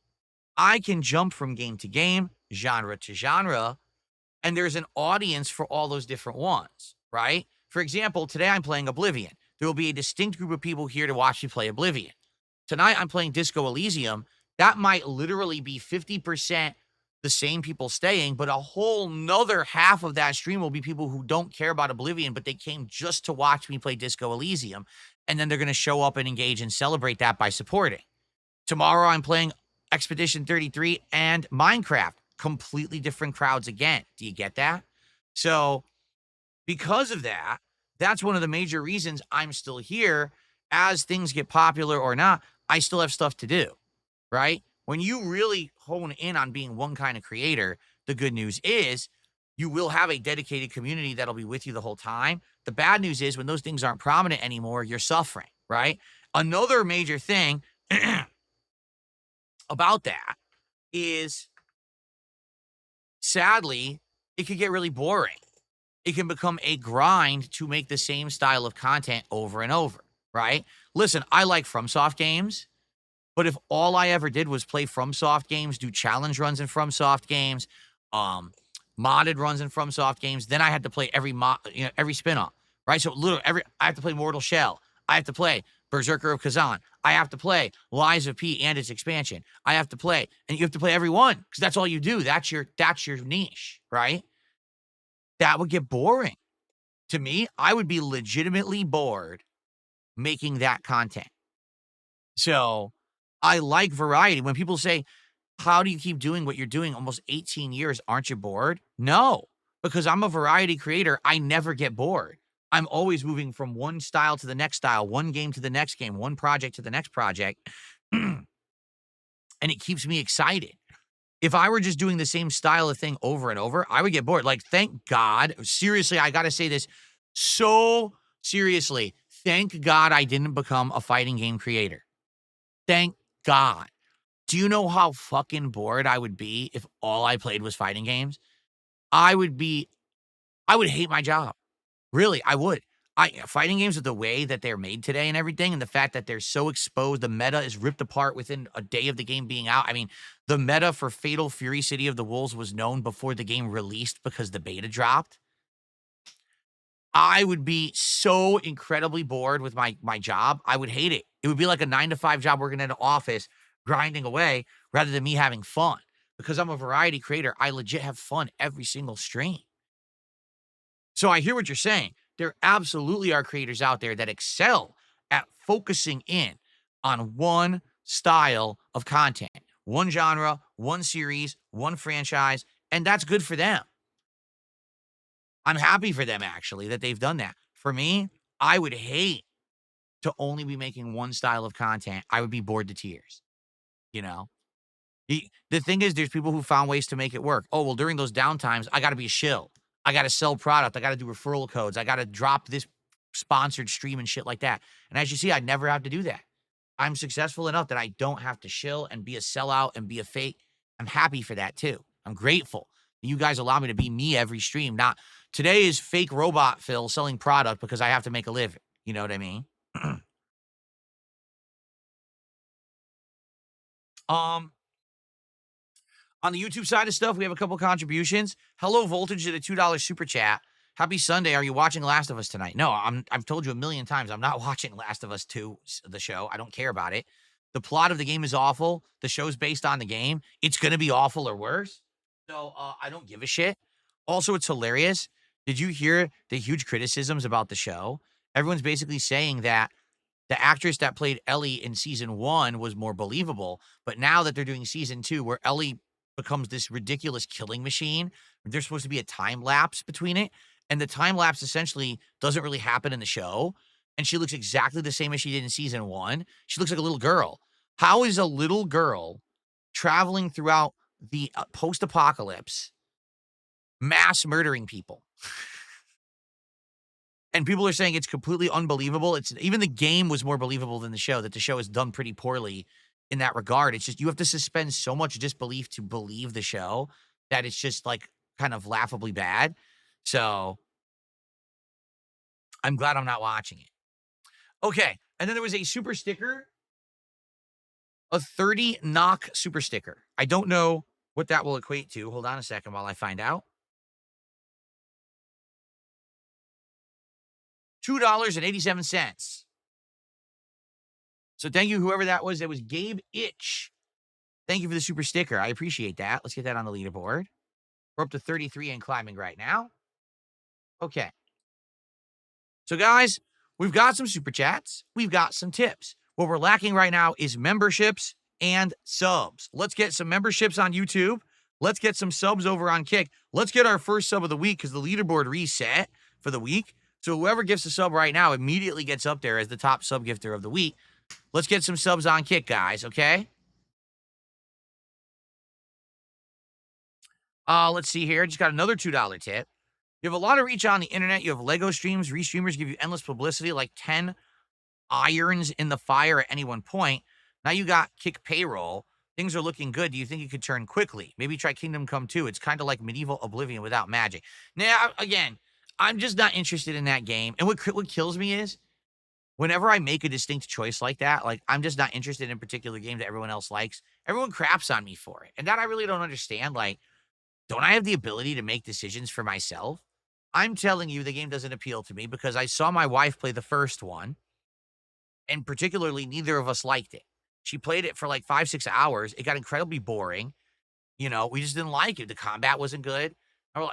I can jump from game to game, genre to genre, and there's an audience for all those different ones, right? For example, today I'm playing Oblivion. There will be a distinct group of people here to watch me play Oblivion. Tonight I'm playing Disco Elysium. That might literally be 50% the same people staying, but a whole nother half of that stream will be people who don't care about Oblivion, but they came just to watch me play Disco Elysium. And then they're going to show up and engage and celebrate that by supporting. Tomorrow I'm playing Expedition 33 and Minecraft. Completely different crowds again. Do you get that? So because of that, that's one of the major reasons I'm still here. As things get popular or not, I still have stuff to do, right? When you really hone in on being one kind of creator, the good news is you will have a dedicated community that'll be with you the whole time. The bad news is when those things aren't prominent anymore, you're suffering, right? Another major thing about that is, sadly, it could get really boring. It can become a grind to make the same style of content over and over, right? Listen, I like FromSoft games, but if all I ever did was play FromSoft games, do challenge runs in FromSoft games, modded runs in FromSoft games, then I had to play every spin-off, right? So literally I have to play Mortal Shell. I have to play Berserker of Kazan. I have to play Lies of P and its expansion. I have to play, and you have to play every one because that's all you do. That's your niche, right? That would get boring. To me, I would be legitimately bored making that content. So I like variety. When people say, how do you keep doing what you're doing almost 18 years? Aren't you bored? No, because I'm a variety creator. I never get bored. I'm always moving from one style to the next style, one game to the next game, one project to the next project. And it keeps me excited. If I were just doing the same style of thing over and over, I would get bored. Like, thank God. Seriously, I got to say this so seriously. Thank God I didn't become a fighting game creator. Thank God. Do you know how fucking bored I would be if all I played was fighting games? I would hate my job. Really, I would. Fighting games with the way that they're made today and everything, and the fact that they're so exposed, the meta is ripped apart within a day of the game being out. I mean, the meta for Fatal Fury City of the Wolves was known before the game released because the beta dropped. I would be so incredibly bored with my job. I would hate it. It would be like a 9-to-5 job working in an office, grinding away, rather than me having fun. Because I'm a variety creator, I legit have fun every single stream. So I hear what you're saying. There absolutely are creators out there that excel at focusing in on one style of content, one genre, one series, one franchise, and that's good for them. I'm happy for them, actually, that they've done that. For me, I would hate to only be making one style of content. I would be bored to tears, you know? The thing is, there's people who found ways to make it work. Oh, well, during those downtimes, I got to be a shill. I got to sell product. I got to do referral codes. I got to drop this sponsored stream and shit like that. And as you see, I never have to do that. I'm successful enough that I don't have to shill and be a sellout and be a fake. I'm happy for that too. I'm grateful that you guys allow me to be me every stream. Not today is fake robot Phil selling product because I have to make a living. You know what I mean? On the YouTube side of stuff, we have a couple contributions. Hello, Voltage did a $2 super chat. Happy Sunday. Are you watching Last of Us tonight? No, I've told you a million times I'm not watching Last of Us 2, the show. I don't care about it. The plot of the game is awful. The show's based on the game. It's going to be awful or worse. So I don't give a shit. Also, it's hilarious. Did you hear the huge criticisms about the show? Everyone's basically saying that the actress that played Ellie in season 1 was more believable. But now that they're doing season 2, where Ellie becomes this ridiculous killing machine, there's supposed to be a time lapse between it. And the time lapse essentially doesn't really happen in the show. and she looks exactly the same as she did in season 1. She looks like a little girl. How is a little girl traveling throughout the post-apocalypse, mass murdering people? And people are saying it's completely unbelievable. It's even the game was more believable than the show, that the show is done pretty poorly in that regard. It's just you have to suspend so much disbelief to believe the show that it's just like kind of laughably bad. So I'm glad I'm not watching it. Okay. And then there was a super sticker, a 30 knock super sticker. I don't know what that will equate to. Hold on a second while I find out. $2.87. So thank you, whoever that was. That was Gabe Itch. Thank you for the super sticker. I appreciate that. Let's get that on the leaderboard. We're up to 33 and climbing right now. Okay. So, guys, we've got some super chats. We've got some tips. What we're lacking right now is memberships and subs. Let's get some memberships on YouTube. Let's get some subs over on Kick. Let's get our first sub of the week because the leaderboard reset for the week. So whoever gifts a sub right now immediately gets up there as the top sub gifter of the week. Let's get some subs on Kick, guys, okay? Let's see here. Just got another $2 tip. You have a lot of reach on the internet. You have Lego streams. Restreamers give you endless publicity, like 10 irons in the fire at any one point. Now you got Kick payroll. Things are looking good. Do you think you could turn quickly? Maybe try Kingdom Come 2. It's kind of like medieval Oblivion without magic. Now, again, I'm just not interested in that game. And what kills me is whenever I make a distinct choice like that, like I'm just not interested in particular games that everyone else likes, everyone craps on me for it. And that I really don't understand. Like, don't I have the ability to make decisions for myself? I'm telling you, the game doesn't appeal to me because I saw my wife play the first one, and particularly neither of us liked it. She played it for like 5-6 hours. It got incredibly boring. You know, we just didn't like it. The combat wasn't good.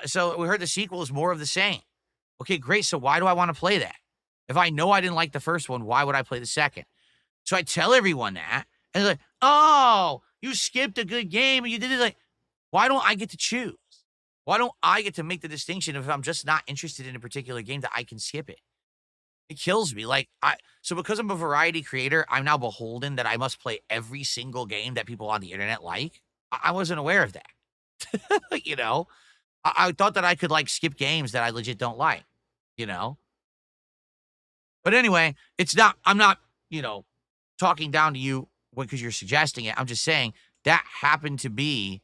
So we heard the sequel is more of the same. Okay, great. So why do I want to play that? If I know I didn't like the first one, why would I play the second? So I tell everyone that, and they're like, oh, you skipped a good game and you did it. Like, why don't I get to choose? Why don't I get to make the distinction if I'm just not interested in a particular game that I can skip it? It kills me. Like, so because I'm a variety creator, I'm now beholden that I must play every single game that people on the internet like. I wasn't aware of that. You know, I thought that I could like skip games that I legit don't like, you know? But anyway, I'm not, talking down to you because you're suggesting it. I'm just saying that happened to be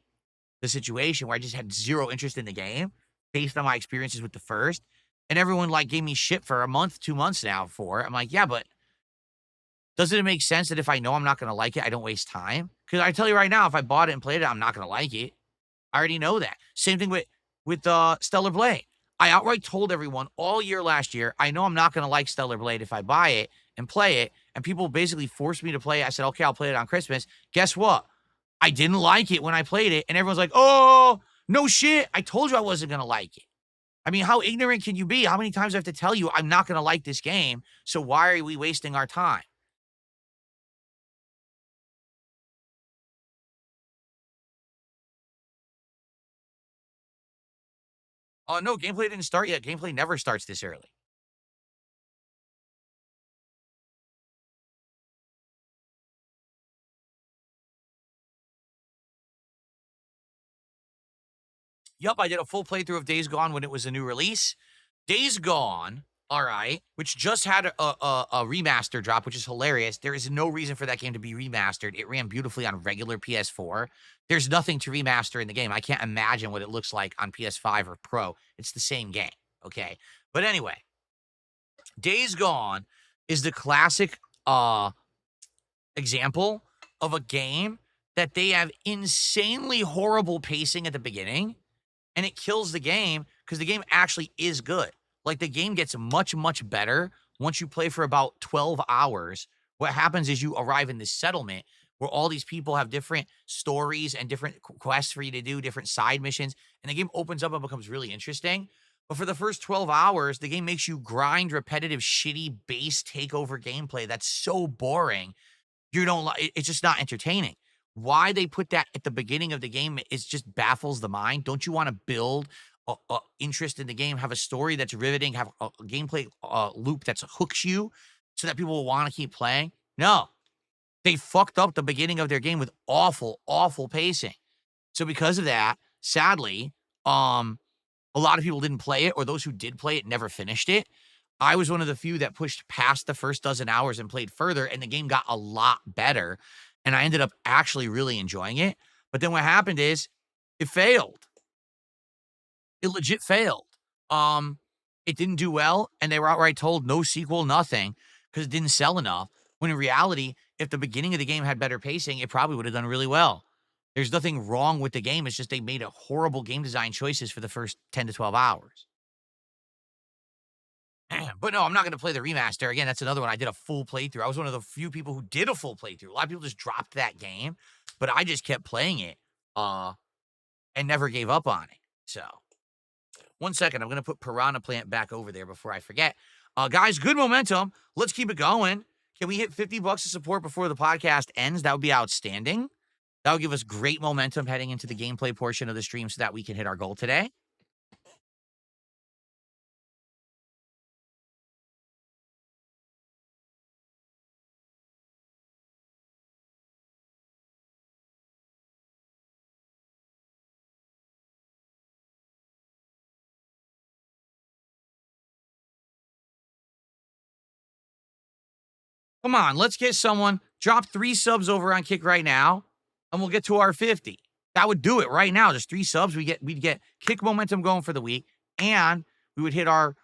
the situation where I just had zero interest in the game based on my experiences with the first. And everyone like gave me shit for a month, 2 months now for it. I'm like, yeah, but doesn't it make sense that if I know I'm not going to like it, I don't waste time? Because I tell you right now, if I bought it and played it, I'm not going to like it. I already know that. Same thing with Stellar Blade. I outright told everyone all year last year, I know I'm not going to like Stellar Blade if I buy it and play it. And people basically forced me to play it. I said, okay, I'll play it on Christmas. Guess what? I didn't like it when I played it. And everyone's like, oh, no shit. I told you I wasn't going to like it. I mean, how ignorant can you be? How many times do I have to tell you I'm not going to like this game? So why are we wasting our time? Oh, no, gameplay didn't start yet. Gameplay never starts this early. Yup, I did a full playthrough of Days Gone when it was a new release. Days Gone, all right, which just had a remaster drop, which is hilarious. There is no reason for that game to be remastered. It ran beautifully on regular PS4. There's nothing to remaster in the game. I can't imagine what it looks like on PS5 or Pro. It's the same game, okay? But anyway, Days Gone is the classic example of a game that they have insanely horrible pacing at the beginning, and it kills the game because the game actually is good. Like, the game gets much, much better once you play for about 12 hours. What happens is you arrive in this settlement where all these people have different stories and different quests for you to do, different side missions, and the game opens up and becomes really interesting. But for the first 12 hours, the game makes you grind repetitive, shitty base takeover gameplay that's so boring. You don't like it's just not entertaining. Why they put that at the beginning of the game is just baffles the mind. Don't you want to build interest in the game, have a story that's riveting, have a gameplay loop that hooks you so that people will want to keep playing. No, they fucked up the beginning of their game with awful, awful pacing. So because of that, sadly, a lot of people didn't play it, or those who did play it never finished it. I was one of the few that pushed past the first dozen hours and played further, and the game got a lot better. And I ended up actually really enjoying it. But then what happened is it failed. It legit failed. Um, it didn't do well, and they were outright told no sequel, nothing, because it didn't sell enough. When in reality, if the beginning of the game had better pacing, it probably would have done really well. There's nothing wrong with the game. It's just they made a horrible game design choices for the first 10 to 12 hours. But no, I'm not going to play the remaster. Again, that's another one. I did a full playthrough. I was one of the few people who did a full playthrough. A lot of people just dropped that game, but I just kept playing it and never gave up on it. So, one second. I'm going to put Piranha Plant back over there before I forget. Guys, good momentum. Let's keep it going. Can we hit $50 of support before the podcast ends? That would be outstanding. That would give us great momentum heading into the gameplay portion of the stream so that we can hit our goal today. Come on, let's get someone. Drop 3 subs over on Kick right now, and we'll get to our 50. That would do it right now. Just 3 subs. We'd get Kick momentum going for the week, and we would hit our,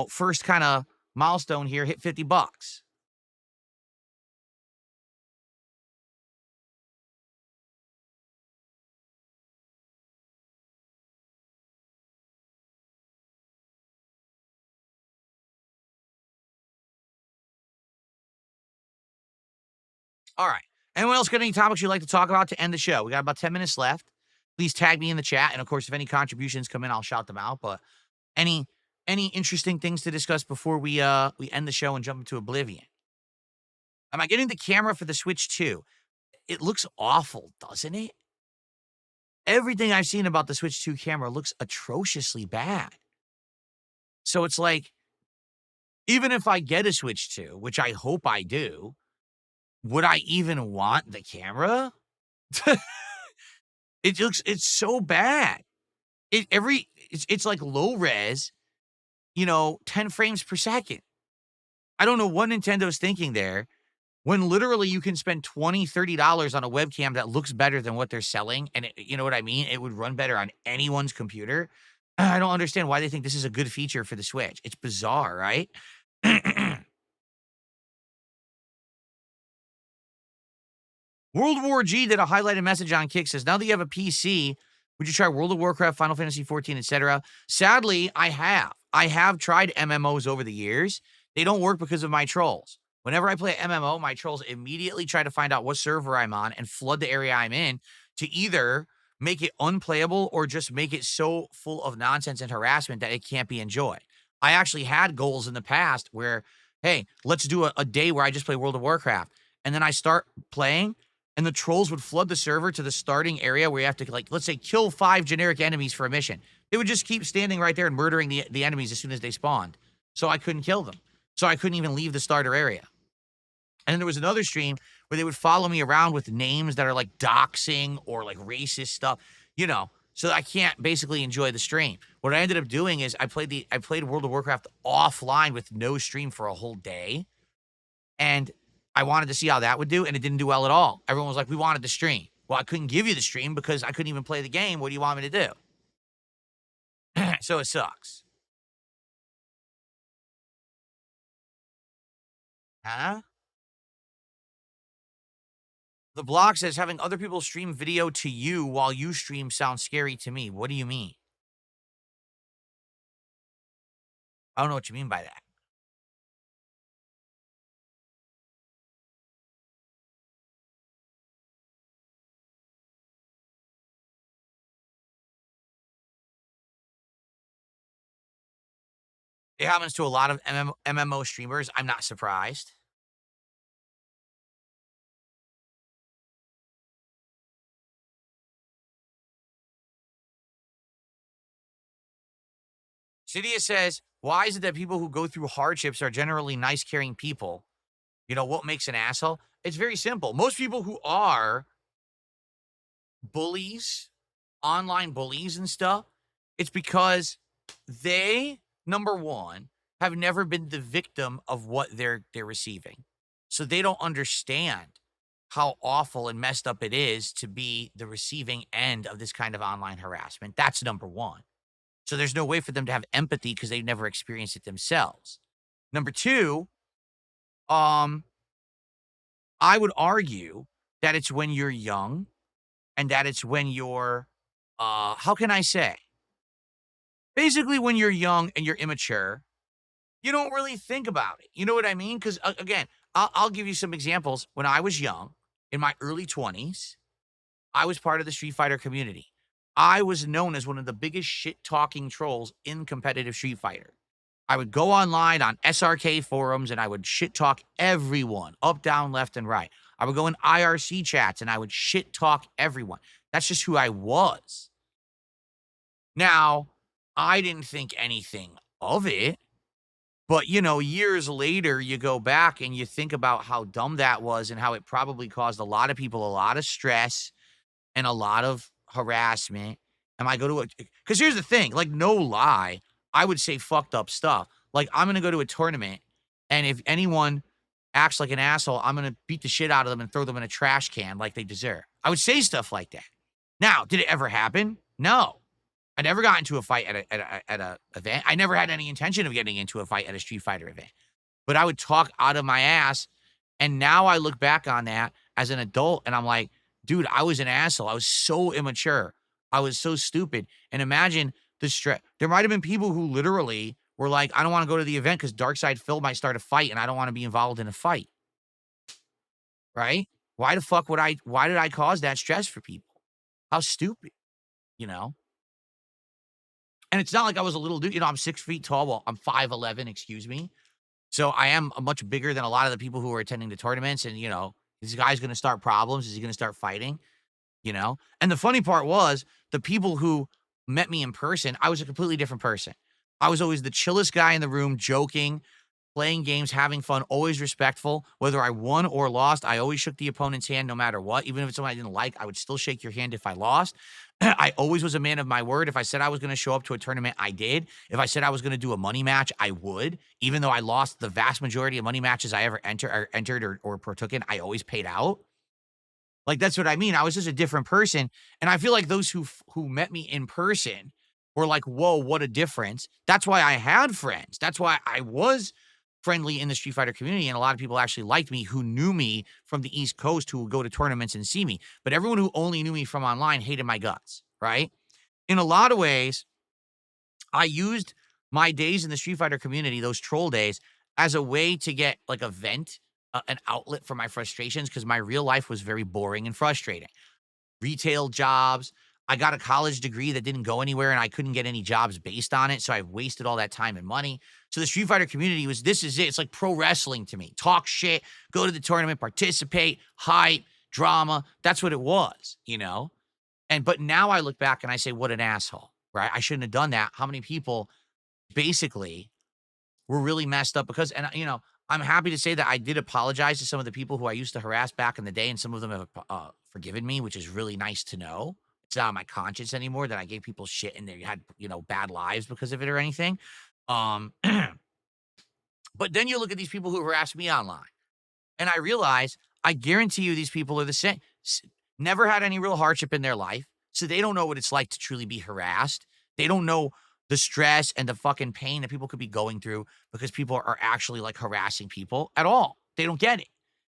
first kind of milestone here, hit $50. All right. Anyone else got any topics you'd like to talk about to end the show? We got about 10 minutes left. Please tag me in the chat, and of course, if any contributions come in, I'll shout them out. But any interesting things to discuss before we end the show and jump into Oblivion? Am I getting the camera for the Switch 2? It looks awful, doesn't it? Everything I've seen about the Switch 2 camera looks atrociously bad. So it's like, even if I get a Switch 2, which I hope I do, would I even want the camera? It's so bad. It's like low res, 10 frames per second. I don't know what Nintendo's thinking there, when literally you can spend $20, $30 on a webcam that looks better than what they're selling, and you know what I mean? It would run better on anyone's computer. I don't understand why they think this is a good feature for the Switch. It's bizarre, right? World War G did a highlighted message on Kick, says, now that you have a PC, would you try World of Warcraft, Final Fantasy 14, etc.? Sadly, I have. I have tried MMOs over the years. They don't work because of my trolls. Whenever I play MMO, my trolls immediately try to find out what server I'm on and flood the area I'm in to either make it unplayable or just make it so full of nonsense and harassment that it can't be enjoyed. I actually had goals in the past where, hey, let's do a day where I just play World of Warcraft. And then I start playing, and the trolls would flood the server to the starting area where you have to, let's say, kill 5 generic enemies for a mission. They would just keep standing right there and murdering the enemies as soon as they spawned. So I couldn't kill them. So I couldn't even leave the starter area. And then there was another stream where they would follow me around with names that are like doxing or like racist stuff, so I can't basically enjoy the stream. What I ended up doing is I played World of Warcraft offline with no stream for a whole day. And I wanted to see how that would do, and it didn't do well at all. Everyone was like, we wanted the stream. Well, I couldn't give you the stream because I couldn't even play the game. What do you want me to do? So it sucks. Huh? The blog says having other people stream video to you while you stream sounds scary to me. What do you mean? I don't know what you mean by that. It happens to a lot of MMO streamers. I'm not surprised. Cydia says, why is it that people who go through hardships are generally nice, caring people? You know, what makes an asshole? It's very simple. Most people who are bullies, online bullies and stuff, it's because they, number one, have never been the victim of what they're receiving. So they don't understand how awful and messed up it is to be the receiving end of this kind of online harassment. That's number one. So there's no way for them to have empathy because they've never experienced it themselves. Number two, um, I would argue that it's when you're young and that it's when you're, how can I say? Basically, when you're young and you're immature, you don't really think about it. You know what I mean? Because again, I'll give you some examples. When I was young, in my early 20s, I was part of the Street Fighter community. I was known as one of the biggest shit talking trolls in competitive Street Fighter. I would go online on SRK forums and I would shit talk everyone, up, down, left, and right. I would go in IRC chats and I would shit talk everyone. That's just who I was. Now, I didn't think anything of it, but you know, years later, you go back and you think about how dumb that was and how it probably caused a lot of people a lot of stress and a lot of harassment. And I go to because here's the thing, like, no lie, I would say fucked up stuff. Like, I'm gonna go to a tournament, and if anyone acts like an asshole, I'm gonna beat the shit out of them and throw them in a trash can like they deserve. I would say stuff like that. Now, did it ever happen? No. I never got into a fight at a event. I never had any intention of getting into a fight at a Street Fighter event. But I would talk out of my ass, and now I look back on that as an adult, and I'm like, dude, I was an asshole. I was so immature. I was so stupid. And imagine the stress. There might have been people who literally were like, I don't want to go to the event because Darkside Phil might start a fight, and I don't want to be involved in a fight. Right? Why the fuck why did I cause that stress for people? How stupid, you know? And it's not like I was a little dude. You know, I'm 6 feet tall. Well, I'm 5'11", excuse me. So I am much bigger than a lot of the people who are attending the tournaments. And, you know, is this guy's going to start problems? Is he going to start fighting? You know? And the funny part was the people who met me in person, I was a completely different person. I was always the chillest guy in the room, joking, playing games, having fun, always respectful. Whether I won or lost, I always shook the opponent's hand no matter what. Even if it's someone I didn't like, I would still shake your hand if I lost. I always was a man of my word. If I said I was going to show up to a tournament, I did. If I said I was going to do a money match, I would. Even though I lost the vast majority of money matches I ever entered or partook in, I always paid out. Like, that's what I mean. I was just a different person. And I feel like those who met me in person were like, whoa, what a difference. That's why I had friends. That's why I was friendly in the Street Fighter community. And a lot of people actually liked me who knew me from the East Coast who would go to tournaments and see me. But everyone who only knew me from online hated my guts, right? In a lot of ways, I used my days in the Street Fighter community, those troll days, as a way to get like a vent, an outlet for my frustrations because my real life was very boring and frustrating. Retail jobs. I got a college degree that didn't go anywhere and I couldn't get any jobs based on it. So I wasted all that time and money. So the Street Fighter community this is it. It's like pro wrestling to me. Talk shit, go to the tournament, participate, hype, drama. That's what it was, you know? But now I look back and I say, what an asshole, right? I shouldn't have done that. How many people basically were really messed up because, and you know, I'm happy to say that I did apologize to some of the people who I used to harass back in the day, and some of them have forgiven me, which is really nice to know. It's not on my conscience anymore that I gave people shit and they had, you know, bad lives because of it or anything. But then you look at these people who harass me online, and I realize, I guarantee you these people are the same. Never had any real hardship in their life, so they don't know what it's like to truly be harassed. They don't know the stress and the fucking pain that people could be going through because people are actually like harassing people at all. They don't get it.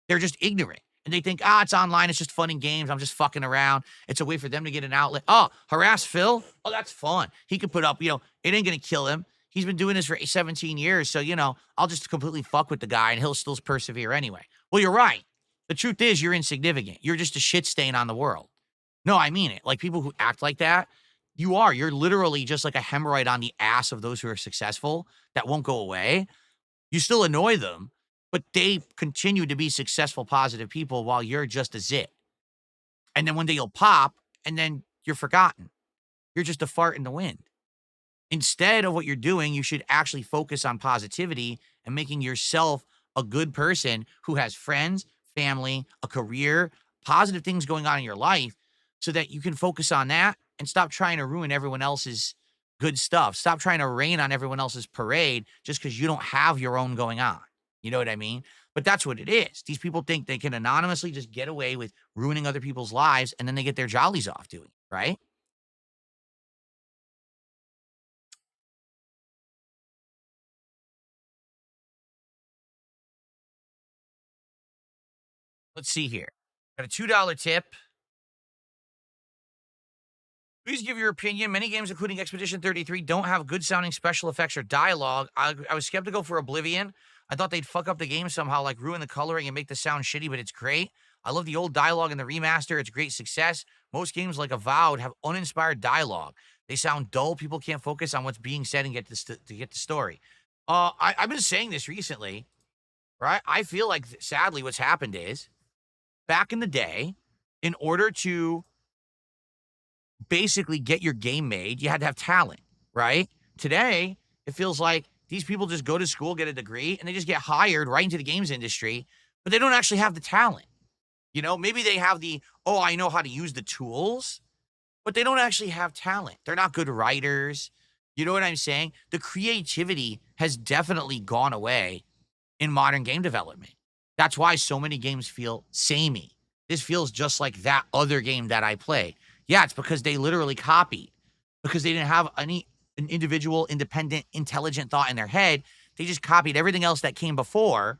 They're just ignorant. And they think, it's online. It's just fun and games. I'm just fucking around. It's a way for them to get an outlet. Oh, harass Phil? Oh, that's fun. He could put up, you know, it ain't going to kill him. He's been doing this for 17 years. So, you know, I'll just completely fuck with the guy and he'll still persevere anyway. Well, you're right. The truth is you're insignificant. You're just a shit stain on the world. No, I mean it. Like, people who act like that, you're literally just like a hemorrhoid on the ass of those who are successful that won't go away. You still annoy them, but they continue to be successful, positive people while you're just a zit. And then one day you'll pop and then you're forgotten. You're just a fart in the wind. Instead of what you're doing, you should actually focus on positivity and making yourself a good person who has friends, family, a career, positive things going on in your life so that you can focus on that and stop trying to ruin everyone else's good stuff. Stop trying to rain on everyone else's parade just because you don't have your own going on. You know what I mean? But that's what it is. These people think they can anonymously just get away with ruining other people's lives and then they get their jollies off doing it, right? Let's see here. Got a $2 tip. Please give your opinion. Many games, including Expedition 33, don't have good sounding special effects or dialogue. I was skeptical for Oblivion. I thought they'd fuck up the game somehow, like ruin the coloring and make the sound shitty, but it's great. I love the old dialogue in the remaster. It's a great success. Most games like Avowed have uninspired dialogue. They sound dull. People can't focus on what's being said and get to get the story. I've been saying this recently, right? I feel like, sadly, what's happened is back in the day, in order to basically get your game made, you had to have talent, right? Today, it feels like these people just go to school, get a degree, and they just get hired right into the games industry, but they don't actually have the talent. You know, maybe they have the, oh, I know how to use the tools, but they don't actually have talent. They're not good writers. You know what I'm saying? The creativity has definitely gone away in modern game development. That's why so many games feel samey. This feels just like that other game that I played. Yeah, it's because they literally copied, because they didn't have an individual, independent, intelligent thought in their head. They just copied everything else that came before,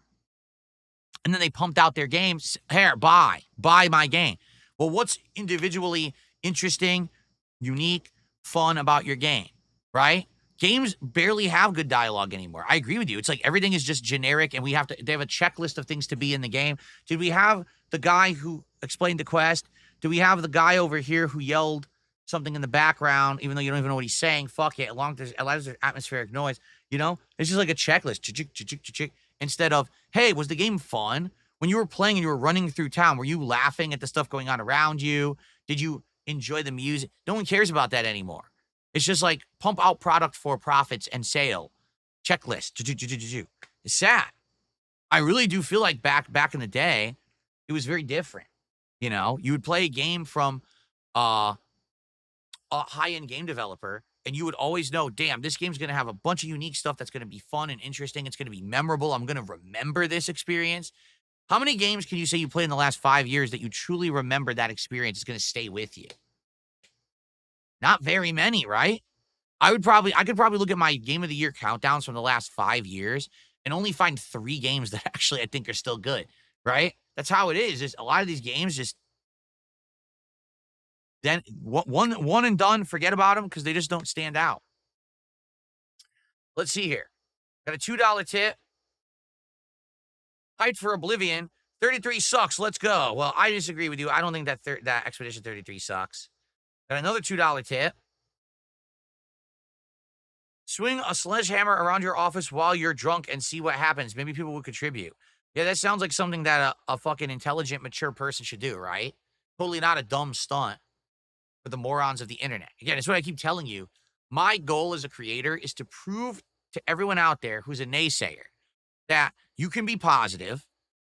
and then they pumped out their games. Here, buy my game. Well, what's individually interesting, unique, fun about your game, right? Games barely have good dialogue anymore. I agree with you. It's like everything is just generic, and they have a checklist of things to be in the game. Did we have the guy who explained the quest? Do we have the guy over here who yelled something in the background, even though you don't even know what he's saying? Fuck it. As long as there's atmospheric noise, you know? It's just like a checklist. Instead of, hey, was the game fun? When you were playing and you were running through town, were you laughing at the stuff going on around you? Did you enjoy the music? No one cares about that anymore. It's just like pump out product for profits and sale. Checklist. It's sad. I really do feel like back in the day, it was very different. You know, you would play a game from a high-end game developer, and you would always know, damn, this game's going to have a bunch of unique stuff that's going to be fun and interesting. It's going to be memorable. I'm going to remember this experience. How many games can you say you played in the last 5 years that you truly remember that experience is going to stay with you? Not very many, right? I could probably look at my Game of the Year countdowns from the last 5 years and only find 3 games that actually I think are still good, right? That's how it is. Is a lot of these games just then one and done, forget about them because they just don't stand out. Let's see here. Got a $2 tip. Hyped for Oblivion. 33 sucks. Let's go. Well, I disagree with you. I don't think that that Expedition 33 sucks. Got another $2 tip. Swing a sledgehammer around your office while you're drunk and see what happens. Maybe people will contribute. Yeah, that sounds like something that a fucking intelligent, mature person should do, right? Totally not a dumb stunt for the morons of the internet. Again, it's what I keep telling you. My goal as a creator is to prove to everyone out there who's a naysayer that you can be positive,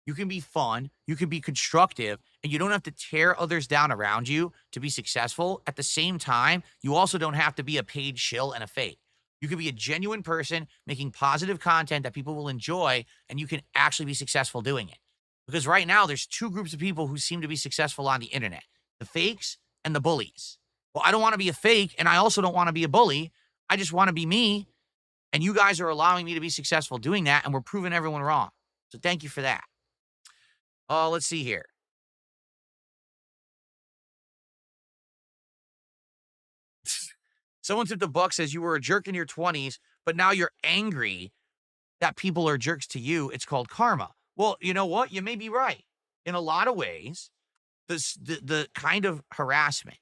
you can be fun, you can be constructive, and you don't have to tear others down around you to be successful. At the same time, you also don't have to be a paid shill and a fake. You can be a genuine person making positive content that people will enjoy, and you can actually be successful doing it. Because right now, there's 2 groups of people who seem to be successful on the internet, the fakes and the bullies. Well, I don't want to be a fake, and I also don't want to be a bully. I just want to be me, and you guys are allowing me to be successful doing that, and we're proving everyone wrong. So thank you for that. Let's see here. Someone tipped the buck, says you were a jerk in your 20s, but now you're angry that people are jerks to you. It's called karma. Well, you know what? You may be right. In a lot of ways, the kind of harassment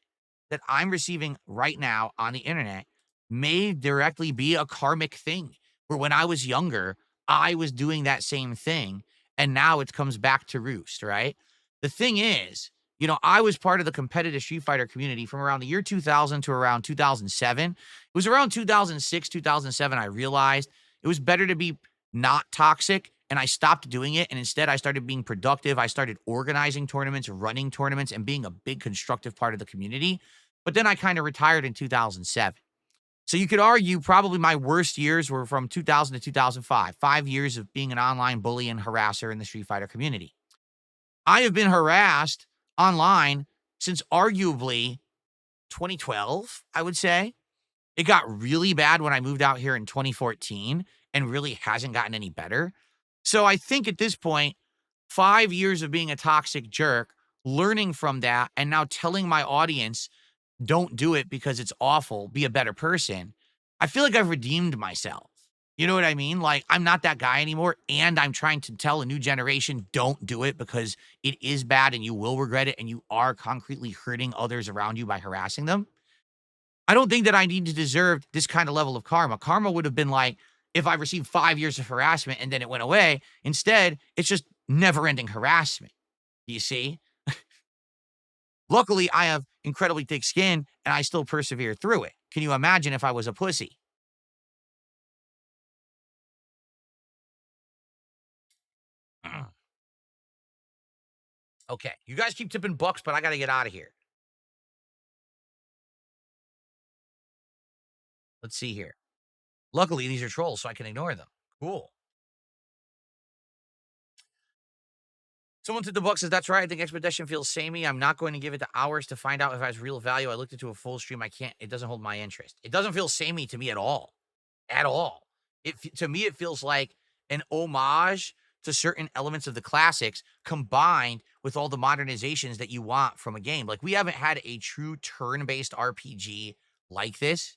that I'm receiving right now on the internet may directly be a karmic thing, where when I was younger, I was doing that same thing, and now it comes back to roost, right? The thing is, You know, I was part of the competitive Street Fighter community from around the year 2000 to around 2007. It was around 2006, 2007, I realized it was better to be not toxic, and I stopped doing it. And instead, I started being productive. I started organizing tournaments, running tournaments, and being a big constructive part of the community. But then I kind of retired in 2007. So you could argue probably my worst years were from 2000 to 2005, 5 years of being an online bully and harasser in the Street Fighter community. I have been harassed online since arguably 2012, I would say. It got really bad when I moved out here in 2014 and really hasn't gotten any better. So I think at this point, 5 years of being a toxic jerk, learning from that, and now telling my audience, don't do it because it's awful, be a better person. I feel like I've redeemed myself. You know what I mean? Like, I'm not that guy anymore, and I'm trying to tell a new generation, don't do it because it is bad and you will regret it, and you are concretely hurting others around you by harassing them. I don't think that I need to deserve this kind of level of karma. Karma would have been like if I received 5 years of harassment and then it went away. Instead, it's just never-ending harassment. You see? Luckily, I have incredibly thick skin, and I still persevere through it. Can you imagine if I was a pussy? Okay, you guys keep tipping bucks, but I got to get out of here. Let's see here. Luckily, these are trolls, so I can ignore them. Cool. Someone took the book says, that's right. I think Expedition feels samey. I'm not going to give it the hours to find out if it has real value. I looked into a full stream. I can't. It doesn't hold my interest. It doesn't feel samey to me at all. At all. To me, it feels like an homage to certain elements of the classics combined with all the modernizations that you want from a game. Like, we haven't had a true turn-based RPG like this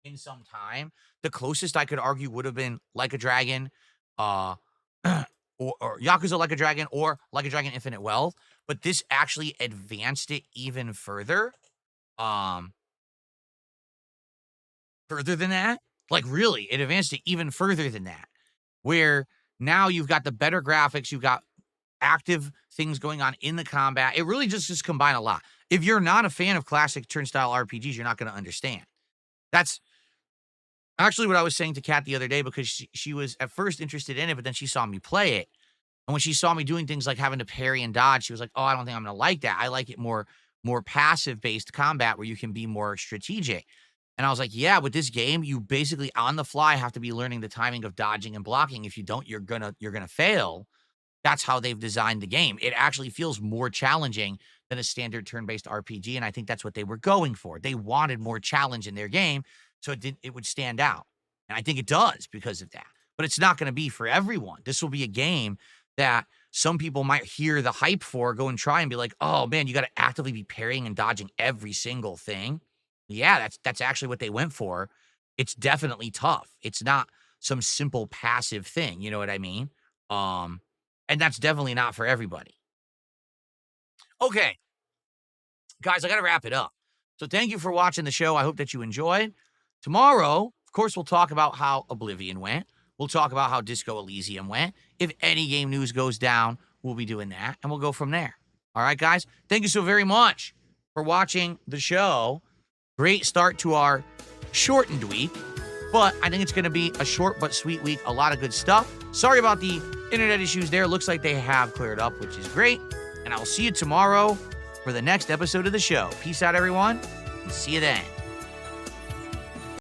in some time. The closest I could argue would have been Like a Dragon, or Yakuza Like a Dragon, or Like a Dragon Infinite Wealth, but this actually advanced it even further. Further than that? Like, really, it advanced it even further than that, where now you've got the better graphics, you've got active things going on in the combat. It really just combined a lot. If you're not a fan of classic turn-style RPGs, you're not going to understand. That's actually what I was saying to Kat the other day, because she was at first interested in it, but then she saw me play it. And when she saw me doing things like having to parry and dodge, she was like, oh, I don't think I'm going to like that. I like it more passive-based combat where you can be more strategic. And I was like, yeah, with this game, you basically on the fly have to be learning the timing of dodging and blocking. If you don't, you're gonna fail. That's how they've designed the game. It actually feels more challenging than a standard turn-based RPG, and I think that's what they were going for. They wanted more challenge in their game, so it would stand out. And I think it does because of that. But it's not going to be for everyone. This will be a game that some people might hear the hype for, go and try and be like, oh, man, you got to actively be parrying and dodging every single thing. Yeah, that's actually what they went for. It's definitely tough. It's not some simple passive thing, you know what I mean? And that's definitely not for everybody. Okay. Guys, I got to wrap it up. So thank you for watching the show. I hope that you enjoyed. Tomorrow, of course, we'll talk about how Oblivion went. We'll talk about how Disco Elysium went. If any game news goes down, we'll be doing that, and we'll go from there. All right, guys? Thank you so very much for watching the show. Great start to our shortened week, but I think it's going to be a short but sweet week. A lot of good stuff. Sorry about the internet issues there. Looks like they have cleared up, which is great. And I will see you tomorrow for the next episode of the show. Peace out, everyone, and see you then.